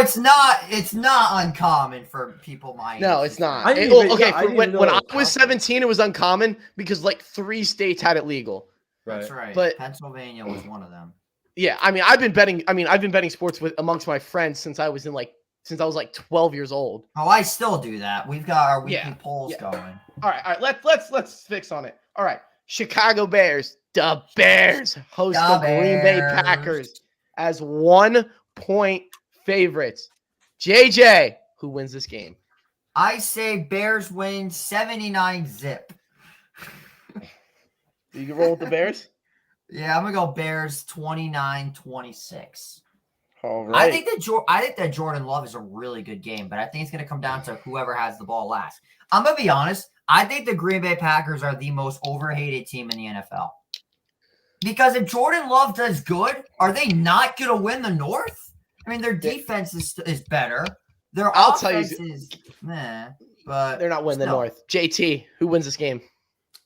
it's not uncommon for people my age. No, it's not. I didn't Well, even- okay, yeah, I for didn't when, even know when it I was was common. 17, it was uncommon because like 3 states had it legal. That's right. But- Pennsylvania was one of them. Yeah, I've been betting sports amongst my friends since I was like 12 years old. Oh, I still do that. We've got our weekly Yeah, polls yeah. going. All right, let's fix on it. All right, Chicago Bears, the Bears host the Green Bay Bears. Packers as 1-point favorites. JJ, who wins this game? I say Bears win 79-zip. You can roll with the Bears. Yeah, I'm gonna go Bears 29-26. All right. I think that Jordan Love is a really good game, but I think it's gonna come down to whoever has the ball last. I'm gonna be honest. I think the Green Bay Packers are the most overhated team in the NFL. Because if Jordan Love does good, are they not gonna win the North? I mean, their defense is better. Their I'll tell you- offense is meh, but They're not winning the still. North. JT, who wins this game?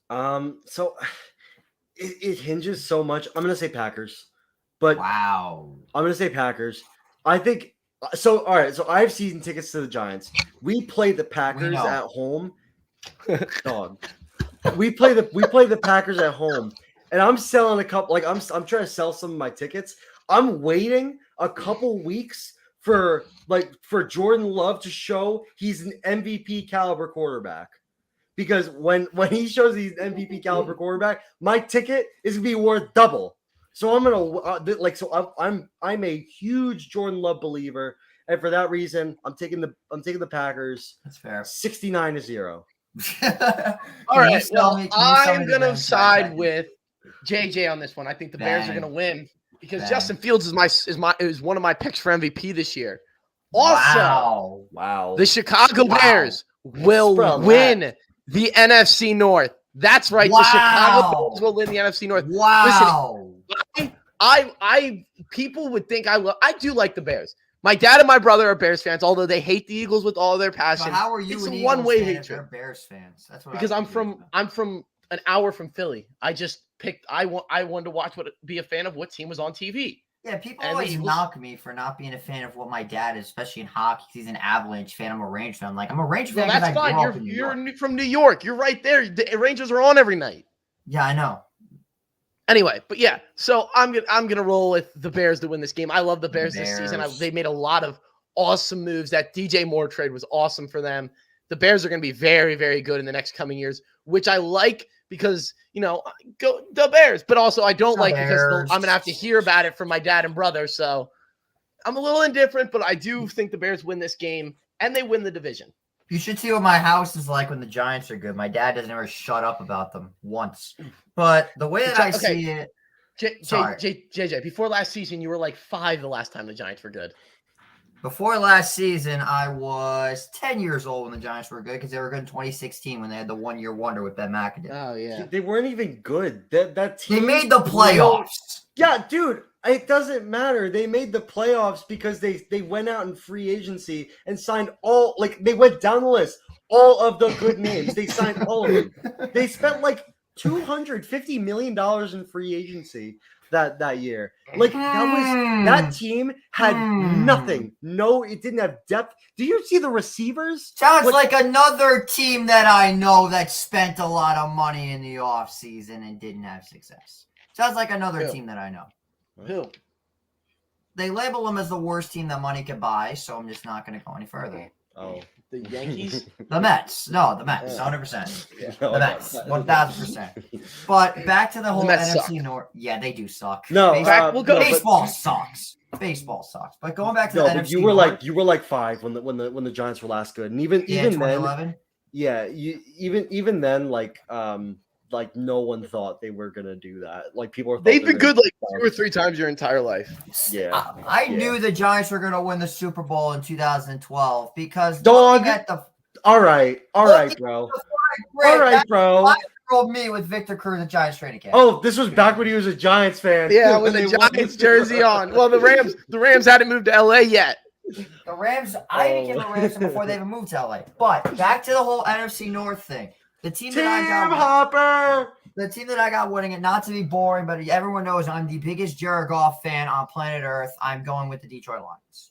So it hinges so much. I'm gonna say Packers, but Wow. I'm gonna say Packers. I think so. All right. So I have season tickets to the Giants. We play the Packers know. at home. Dog. We play the Packers at home, and I'm selling a couple. Like I'm trying to sell some of my tickets. I'm waiting a couple weeks for Jordan Love to show he's an MVP caliber quarterback. Because when he shows he's an MVP caliber quarterback, my ticket is gonna be worth double. So I'm gonna I'm a huge Jordan Love believer, and for that reason, I'm taking the Packers That's fair. 69-0. All right. Well, I'm going to side with. with JJ on this one. I think the Bears are Bang. going to win because Bang. Justin Fields is one of my picks for MVP this year. Also, Wow. the Chicago Wow. Bears will Spread on win the NFC North. That's right. The Chicago Wow. Bears will win the NFC North. Wow. I people would think I do like the Bears. My dad and my brother are Bears fans, although they hate the Eagles with all their So passion. how are you It's an a Eagles one-way fan if hatred. they're Bears fans? That's what Because I'm I'm from an hour from Philly. I just picked. I wanted to watch be a fan of what team was on TV. Yeah, people and the always Eagles- knock me for not being a fan of what my dad is, especially in hockey. He's an Avalanche fan. I'm a Range fan. I'm like, I'm a Range fan. Well, 'cause that's I grew fine. up in New You're York. from New York. You're right there. The Rangers are on every night. Yeah, I know. Anyway, but yeah, so I'm gonna roll with the Bears to win this game. I love the Bears this season. Bears. They made a lot of awesome moves. That DJ Moore trade was awesome for them. The Bears are gonna be very, very good in the next coming years, which I like because go the Bears, but also I don't The like because Bears. I'm gonna have to hear about it from my dad and brother. So I'm a little indifferent, but I do think the Bears win this game and they win the division. You should see what my house is like when the Giants are good. My dad doesn't ever shut up about them once. But the way that I Okay. see it, JJ, before last season, you were like 5 the last time the Giants were good. Before last season, I was 10 years old when the Giants were good because they were good in 2016 when they had the 1-year wonder with Ben McAdoo. Oh yeah. They weren't even good. That team. They made the playoffs. Yeah, dude. It doesn't matter. They made the playoffs because they went out in free agency and signed they went down the list. All of the good names. They signed all of them. They spent like $250 million in free agency that year. Like that team had nothing. No, it didn't have depth. Do you see the receivers? Sounds like another team that I know that spent a lot of money in the offseason and didn't have success. Sounds like another team that I know. Who? They label them as the worst team that money could buy, so I'm just not going to go any further. Oh. The Yankees? The Mets. No, the Mets. 100%. No, The Mets. 1,000%. But back to the whole Mets NFC suck. North. Yeah, they do suck. No, Baseball, we'll go- baseball sucks. Baseball sucks. But going back to the but NFC you were North, like 5 when the Giants were last good, and even then, 2011. yeah, even then, like no one thought they were gonna do that. Like people are. They've been good like 2 or 3 times your entire life. Yeah, I knew the Giants were going to win the Super Bowl in 2012 because Dog. looking at the all right, bro. All right, bro. 5-year-old me with Victor Cruz at Giants training camp. Oh, this was back when he was a Giants fan. Yeah, with When the they won Giants the- jersey on. Well, the Rams hadn't moved to LA yet. The Rams, I didn't get the Rams before they even moved to LA. But back to the whole NFC North thing. The team Tim that I got, Hopper. the team that I got winning it, not to be boring, but everyone knows I'm the biggest Jared Goff fan on planet Earth. I'm going with the Detroit Lions.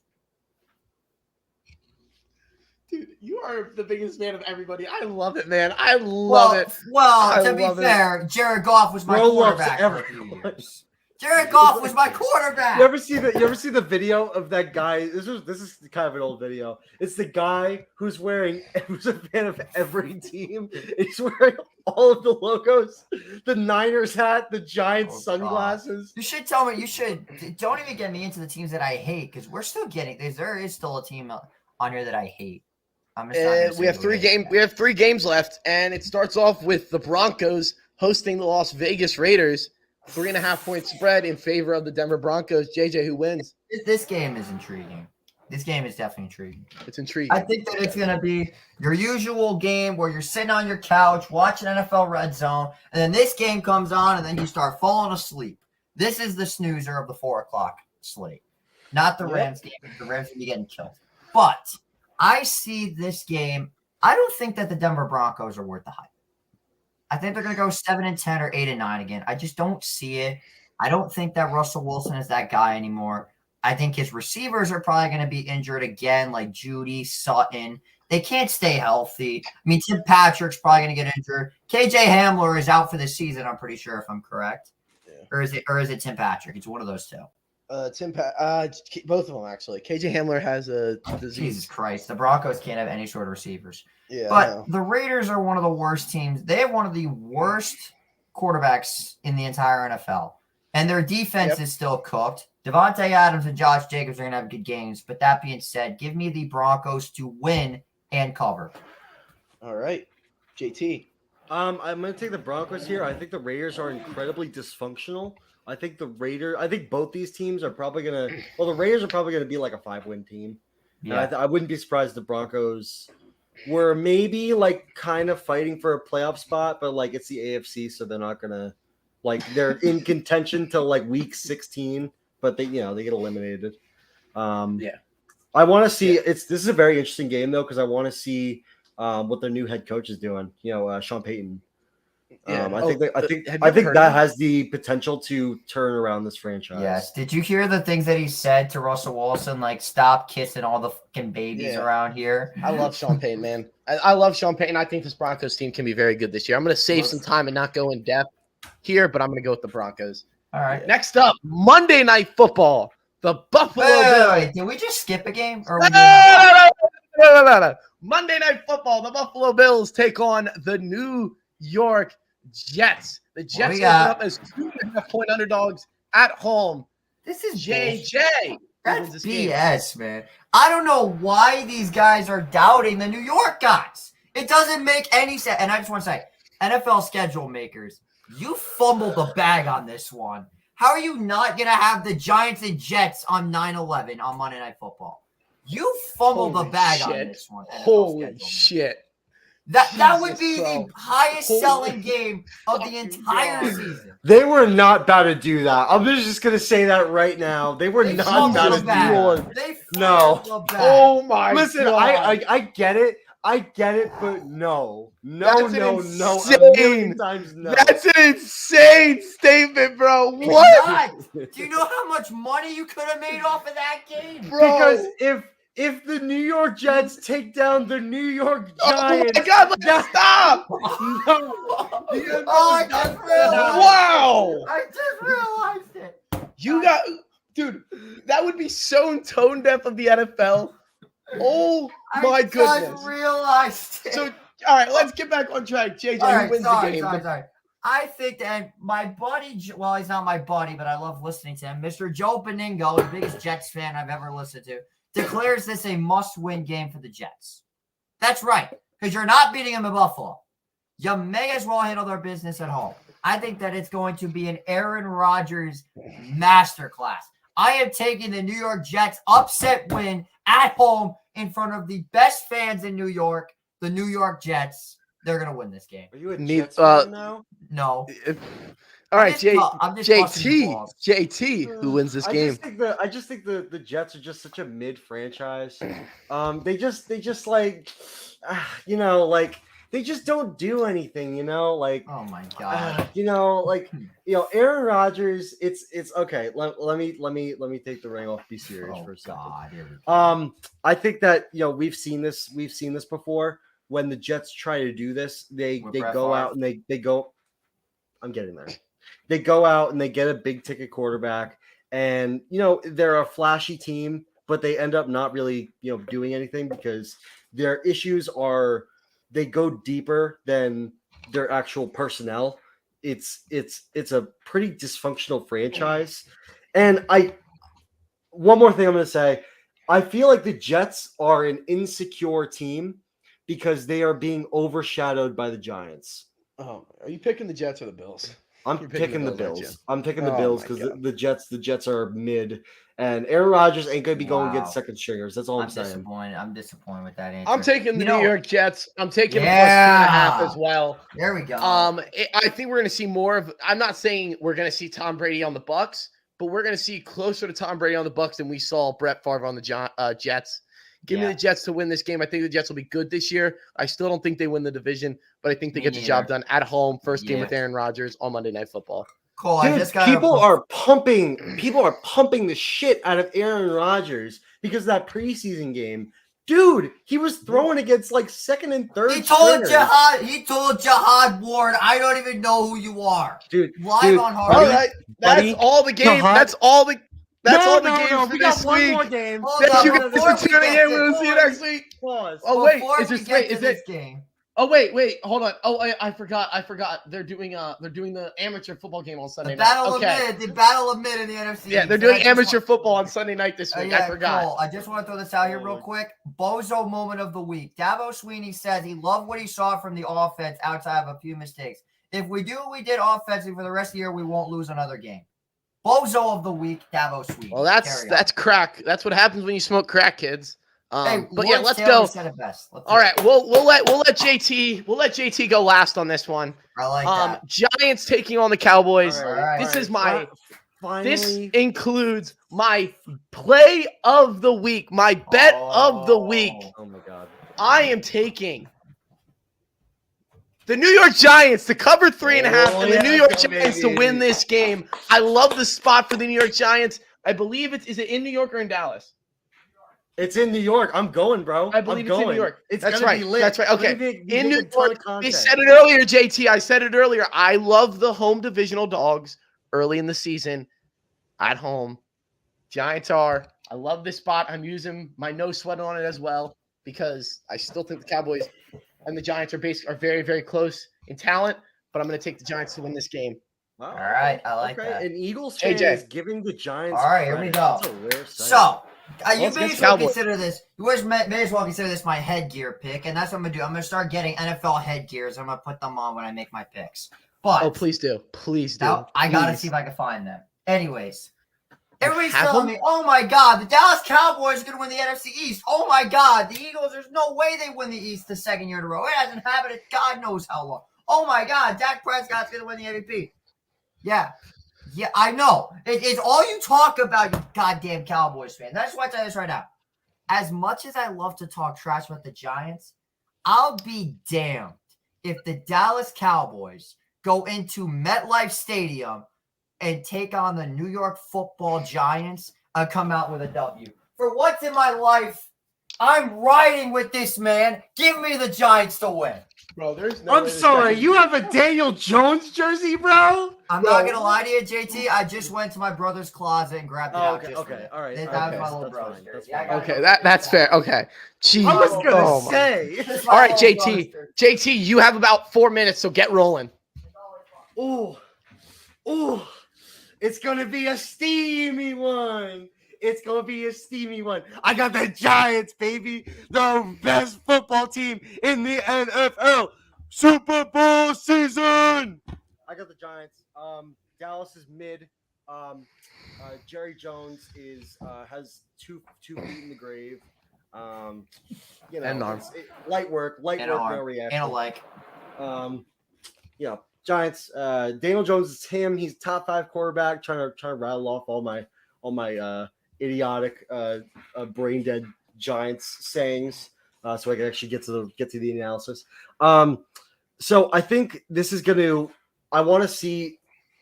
Dude, you are the biggest fan of everybody. I love it, man. I love it. Well, I to be love it. fair, Jared Goff was my Bro loves quarterback for a few everyone. years. Jared Goff was my quarterback. You ever see the video of that guy? This is kind of an old video. It's the guy who's a fan of every team. He's wearing all of the logos, the Niners hat, the Giants sunglasses. You should tell me. You should. Don't even get me into the teams that I hate because we're still getting. There is still a team on here that I hate. I'm just not gonna We say have who 3 it is. games. We have 3 games left, and it starts off with the Broncos hosting the Las Vegas Raiders. 3.5-point spread in favor of the Denver Broncos. JJ, who wins? This game is intriguing. This game is definitely intriguing. It's intriguing. I think that it's going to be your usual game where you're sitting on your couch watching NFL Red Zone, and then this game comes on, and then you start falling asleep. This is the snoozer of the 4 o'clock slate, not the Rams game. The Rams will be getting killed. But I see this game. I don't think that the Denver Broncos are worth the hype. I think they're going to go 7-10 or 8-9 again. I just don't see it. I don't think that Russell Wilson is that guy anymore. I think his receivers are probably going to be injured again, like Judy, Sutton. They can't stay healthy. I mean, Tim Patrick's probably going to get injured. KJ Hamler is out for the season, I'm pretty sure, if I'm correct. Yeah. Or is it Tim Patrick? It's one of those two. Both of them actually. KJ Hamler has a disease. Jesus Christ. The Broncos can't have any sort of receivers. Yeah, I But know. the Raiders are one of the worst teams. They have one of the worst quarterbacks in the entire NFL. And their defense is still cooked. Devontae Adams and Josh Jacobs are going to have good games. But that being said, give me the Broncos to win and cover. All right, JT. I'm going to take the Broncos here. I think the Raiders are incredibly dysfunctional. I think both these teams are probably going to – well, the Raiders are probably going to be like a 5-win team. Yeah. And I wouldn't be surprised if the Broncos were maybe like kind of fighting for a playoff spot, but like it's the AFC, so they're not going to – like they're in contention till like week 16, but they get eliminated. I want to see – this is a very interesting game though because I want to see what their new head coach is doing, Sean Payton. I think that has the potential to turn around this franchise. Yes. Did you hear the things that he said to Russell Wilson? Like, stop kissing all the fucking babies around here. I love Sean Payton, man. I love Sean Payton. I think this Broncos team can be very good this year. I'm going to save some time and not go in depth here, but I'm going to go with the Broncos. All right. Next up, Monday Night Football. The Buffalo Bills. Wait. Did we just skip a game? Or are we doing No. Monday Night Football. The Buffalo Bills take on the New York Jets. The Jets open up as 2.5-point underdogs at home. This is JJ. That's BS, man. I don't know why these guys are doubting the New York guys. It doesn't make any sense. And I just want to say, NFL schedule makers, you fumbled the bag on this one. How are you not going to have the Giants and Jets on 9/11 on Monday Night Football? You fumbled the Holy bag on shit. this one. NFL Holy schedule. shit. That would Jesus, be bro. the highest Holy selling game of the fucking entire God. season. They were not about to do that. I'm just gonna say that right now. They were They not fumbled about the to do bag. that. They No. fumbled the bag. Oh my Listen, God. I get it. I get it, but no. That's an A insane- million times no. That's an insane statement, bro. It's What? not. Do you know how much money you could have made off of that game? Bro. Because if the New York Jets take down the New York Giants, Oh my God, let's that- stop. no, the Oh, I NFL just does realized. not. Wow. I just realized it. You got, dude, that would be so tone deaf of the NFL. Oh my I goodness. just realized it. So, all right, let's get back on track. JJ, All who right, wins sorry, the game? sorry. I think that my buddy, well, he's not my buddy, but I love listening to him. Mr. Joe Beningo, the biggest Jets fan I've ever listened to, declares this a must-win game for the Jets. That's right, because you're not beating them in Buffalo. You may as well handle their business at home. I think that it's going to be an Aaron Rodgers masterclass. I am taking the New York Jets upset win at home in front of the best fans in New York, the New York Jets. They're going to win this game. Are you a Need- Jets fan now? No. All right, I'm just busting balls. JT, who wins this game? I just think the Jets are just such a mid franchise. They just like, like they just don't do anything. Like, Oh my god. Aaron Rodgers. It's okay. Let me take the ring off. Be serious Oh for a second. god. Here we go. I think that we've seen this before. When the Jets try to do this, they With go Brett Favre? out and they go. I'm getting there. They go out and they get a big ticket quarterback, and they're a flashy team, but they end up not really doing anything because their issues are they go deeper than their actual personnel. It's a pretty dysfunctional franchise, and one more thing I'm going to say, I feel like the Jets are an insecure team because they are being overshadowed by the Giants. Oh, are you picking the Jets or the Bills? I'm You're picking the aren't you? Bills. I'm picking the Oh Bills my because God. the Jets are mid, and Aaron Rodgers ain't gonna be going Wow. get second stringers. That's all I'm saying. disappointed. I'm disappointed with that answer. I'm taking the You know- New York Jets. I'm taking Yeah. a +2.5 as well. There we go. I think we're going to see more of. I'm not saying we're going to see Tom Brady on the Bucks, but we're going to see closer to Tom Brady on the Bucks than we saw Brett Favre on the Jets. Give me Yeah. the Jets to win this game. I think the Jets will be good this year. I still don't think they win the division, but I think they Me get the job neither. done at home. First game Yeah. with Aaron Rodgers on Monday Night Football. Cole, I Dude, just got people are pumping the shit out of Aaron Rodgers because of that preseason game. Dude, he was throwing against like second and third. He told stringers. Jihad Ward, I don't even know who you are. Dude, Live on All Hard. right, that's buddy, all the game. Jihad- That's all the. That's no, all the no, games no, for we this got one week. more game. Hold Thank on, you guys before for we tuning get in. We'll to- see you next week. Pause. Oh wait, Before is we this get wait? to Is this it? game. Oh wait, hold on. Oh, I forgot. They're doing the amateur football game on Sunday The night. Battle Okay. of Mid, the Battle of Mid in the NFC. Yeah, they're So I doing just amateur want- football on Sunday night this week. I forgot. Cole, I just want to throw this out here real Oh. quick. Bozo moment of the week. Dabo Sweeney says he loved what he saw from the offense outside of a few mistakes. If we do what we did offensively for the rest of the year, we won't lose another game. Bozo of the week, Dabo Sweeney. Well, Carry on. that's crack. That's what happens when you smoke crack, kids. Hey, But yeah, Lawrence let's Taylor go. said it best. Let's All do right, it. we'll let JT go last on this one. I like that. Giants taking on the Cowboys. All right. This is my. Finally. This includes my play of the week, my bet of the week. Oh my god. I am taking the New York Giants to cover 3.5 Oh, and the yeah, New York go, Giants to baby. win this game. I love the spot for the New York Giants. I believe is it in New York or in Dallas? It's in New York. I'm going, bro. I believe I'm it's in going. New York. It's That's gonna right. Be lit. That's right. Okay. In New New York. York. They said it earlier, JT. I said it earlier. I love the home divisional dogs early in the season at home. Giants are. I love this spot. I'm using my no sweat on it as well because I still think the Cowboys and the Giants are very, very close in talent, but I'm going to take the Giants to win this game. Wow. All right, I like okay. that. An Eagles fan AJ. is giving the Giants. All right, here we credit. go. That's a rare sight. So, you Let's may get as well Cowboys. consider this. You may as well consider this my headgear pick, and that's what I'm gonna do. I'm gonna start getting NFL headgears. I'm gonna put them on when I make my picks. But Oh, please do. Please do. now I gotta Please. see if I can find them. Anyways, Everybody's have telling them? me, oh my God, the Dallas Cowboys are going to win the NFC East. Oh my God, the Eagles, there's no way they win the East the second year in a row. It hasn't happened in God knows how long. Oh my God, Dak Prescott's going to win the MVP. Yeah, I know. It's all you talk about, you goddamn Cowboys fan. That's why I tell you this right now. As much as I love to talk trash about the Giants, I'll be damned if the Dallas Cowboys go into MetLife Stadium and take on the New York Football Giants and come out with a W. For once in my life, I'm riding with this man. Give me the Giants to win. Bro, there's no I'm way this sorry, guy- you have a Daniel Jones jersey, bro? I'm Bro. not going to lie to you, JT. I just went to my brother's closet and grabbed it Oh, out. okay, just for okay, it. all right, That okay, was my little that's brother's fine, jersey. that's I got Okay, no- that's fair. Okay. Jeez. I was gonna Oh, my- say. Just my All right, little JT. brother's jersey. JT, you have about 4 minutes, so get rolling. Ooh, it's gonna be a steamy one. It's gonna be a steamy one. I got the Giants, baby. The best football team in the NFL. Super Bowl season. I got the Giants. Dallas is mid. Jerry Jones is has two feet in the grave. You know, And an arm. light work, And an no arm. reaction. And a leg. You know, Giants. Daniel Jones is him. He's top 5 quarterback. Trying to rattle off all my idiotic, brain dead Giants sayings, so I can actually get to the analysis. So I think this is gonna. I want to see.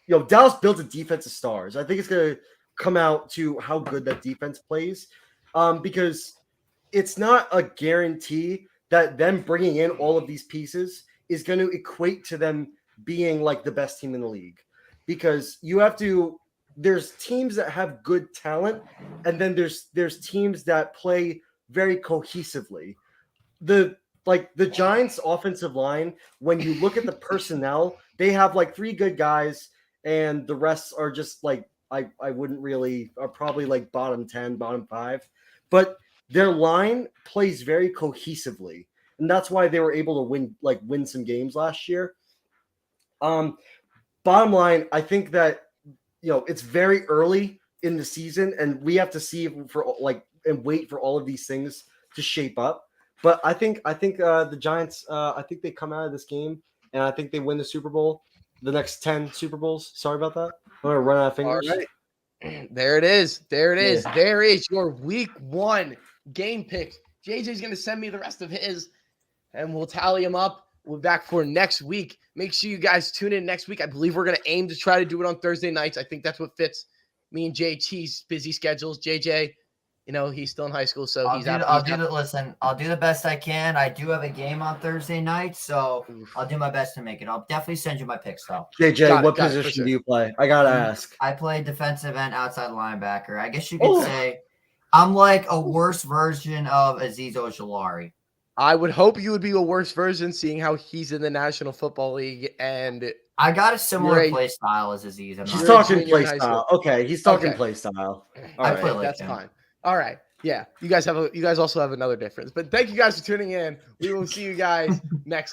You know, Dallas built a defense of stars. I think it's gonna come out to how good that defense plays, because it's not a guarantee that them bringing in all of these pieces is going to equate to them being like the best team in the league, because you have to. There's teams that have good talent, and then there's teams that play very cohesively. The Giants' offensive line, when you look at the personnel, they have like 3 good guys, and the rest are just like I wouldn't really are probably like bottom 10, bottom 5, but their line plays very cohesively, and that's why they were able to win some games last year. Bottom line, I think that it's very early in the season, and we have to see and wait for all of these things to shape up. But I think the Giants, I think they come out of this game, and I think they win the Super Bowl, the next 10 Super Bowls. Sorry about that. I'm gonna run out of fingers. All right. There it is. There it is. Yeah. There is your week 1 game picks. JJ's going to send me the rest of his, and we'll tally them up. We're back for next week. Make sure you guys tune in next week. I believe we're going to aim to try to do it on Thursday nights. I think that's what fits me and JT's busy schedules. JJ, he's still in high school, so I'll do the best I can. I do have a game on Thursday night, so I'll do my best to make it. I'll definitely send you my picks, though. JJ, what got it, for position sure. do you play? I gotta ask. I play defensive end, outside linebacker. I guess you could say I'm like a worse version of Azeez Ojulari. I would hope you would be a worse version, seeing how he's in the National Football League. And I got a similar You're a- play style as Azeez. I'm He's not- You're a talking junior play in high style. Okay, he's talking Okay. play style. All I right. play like that's him. fine. All right. Yeah. You guys also have another difference. But thank you guys for tuning in. We will see you guys next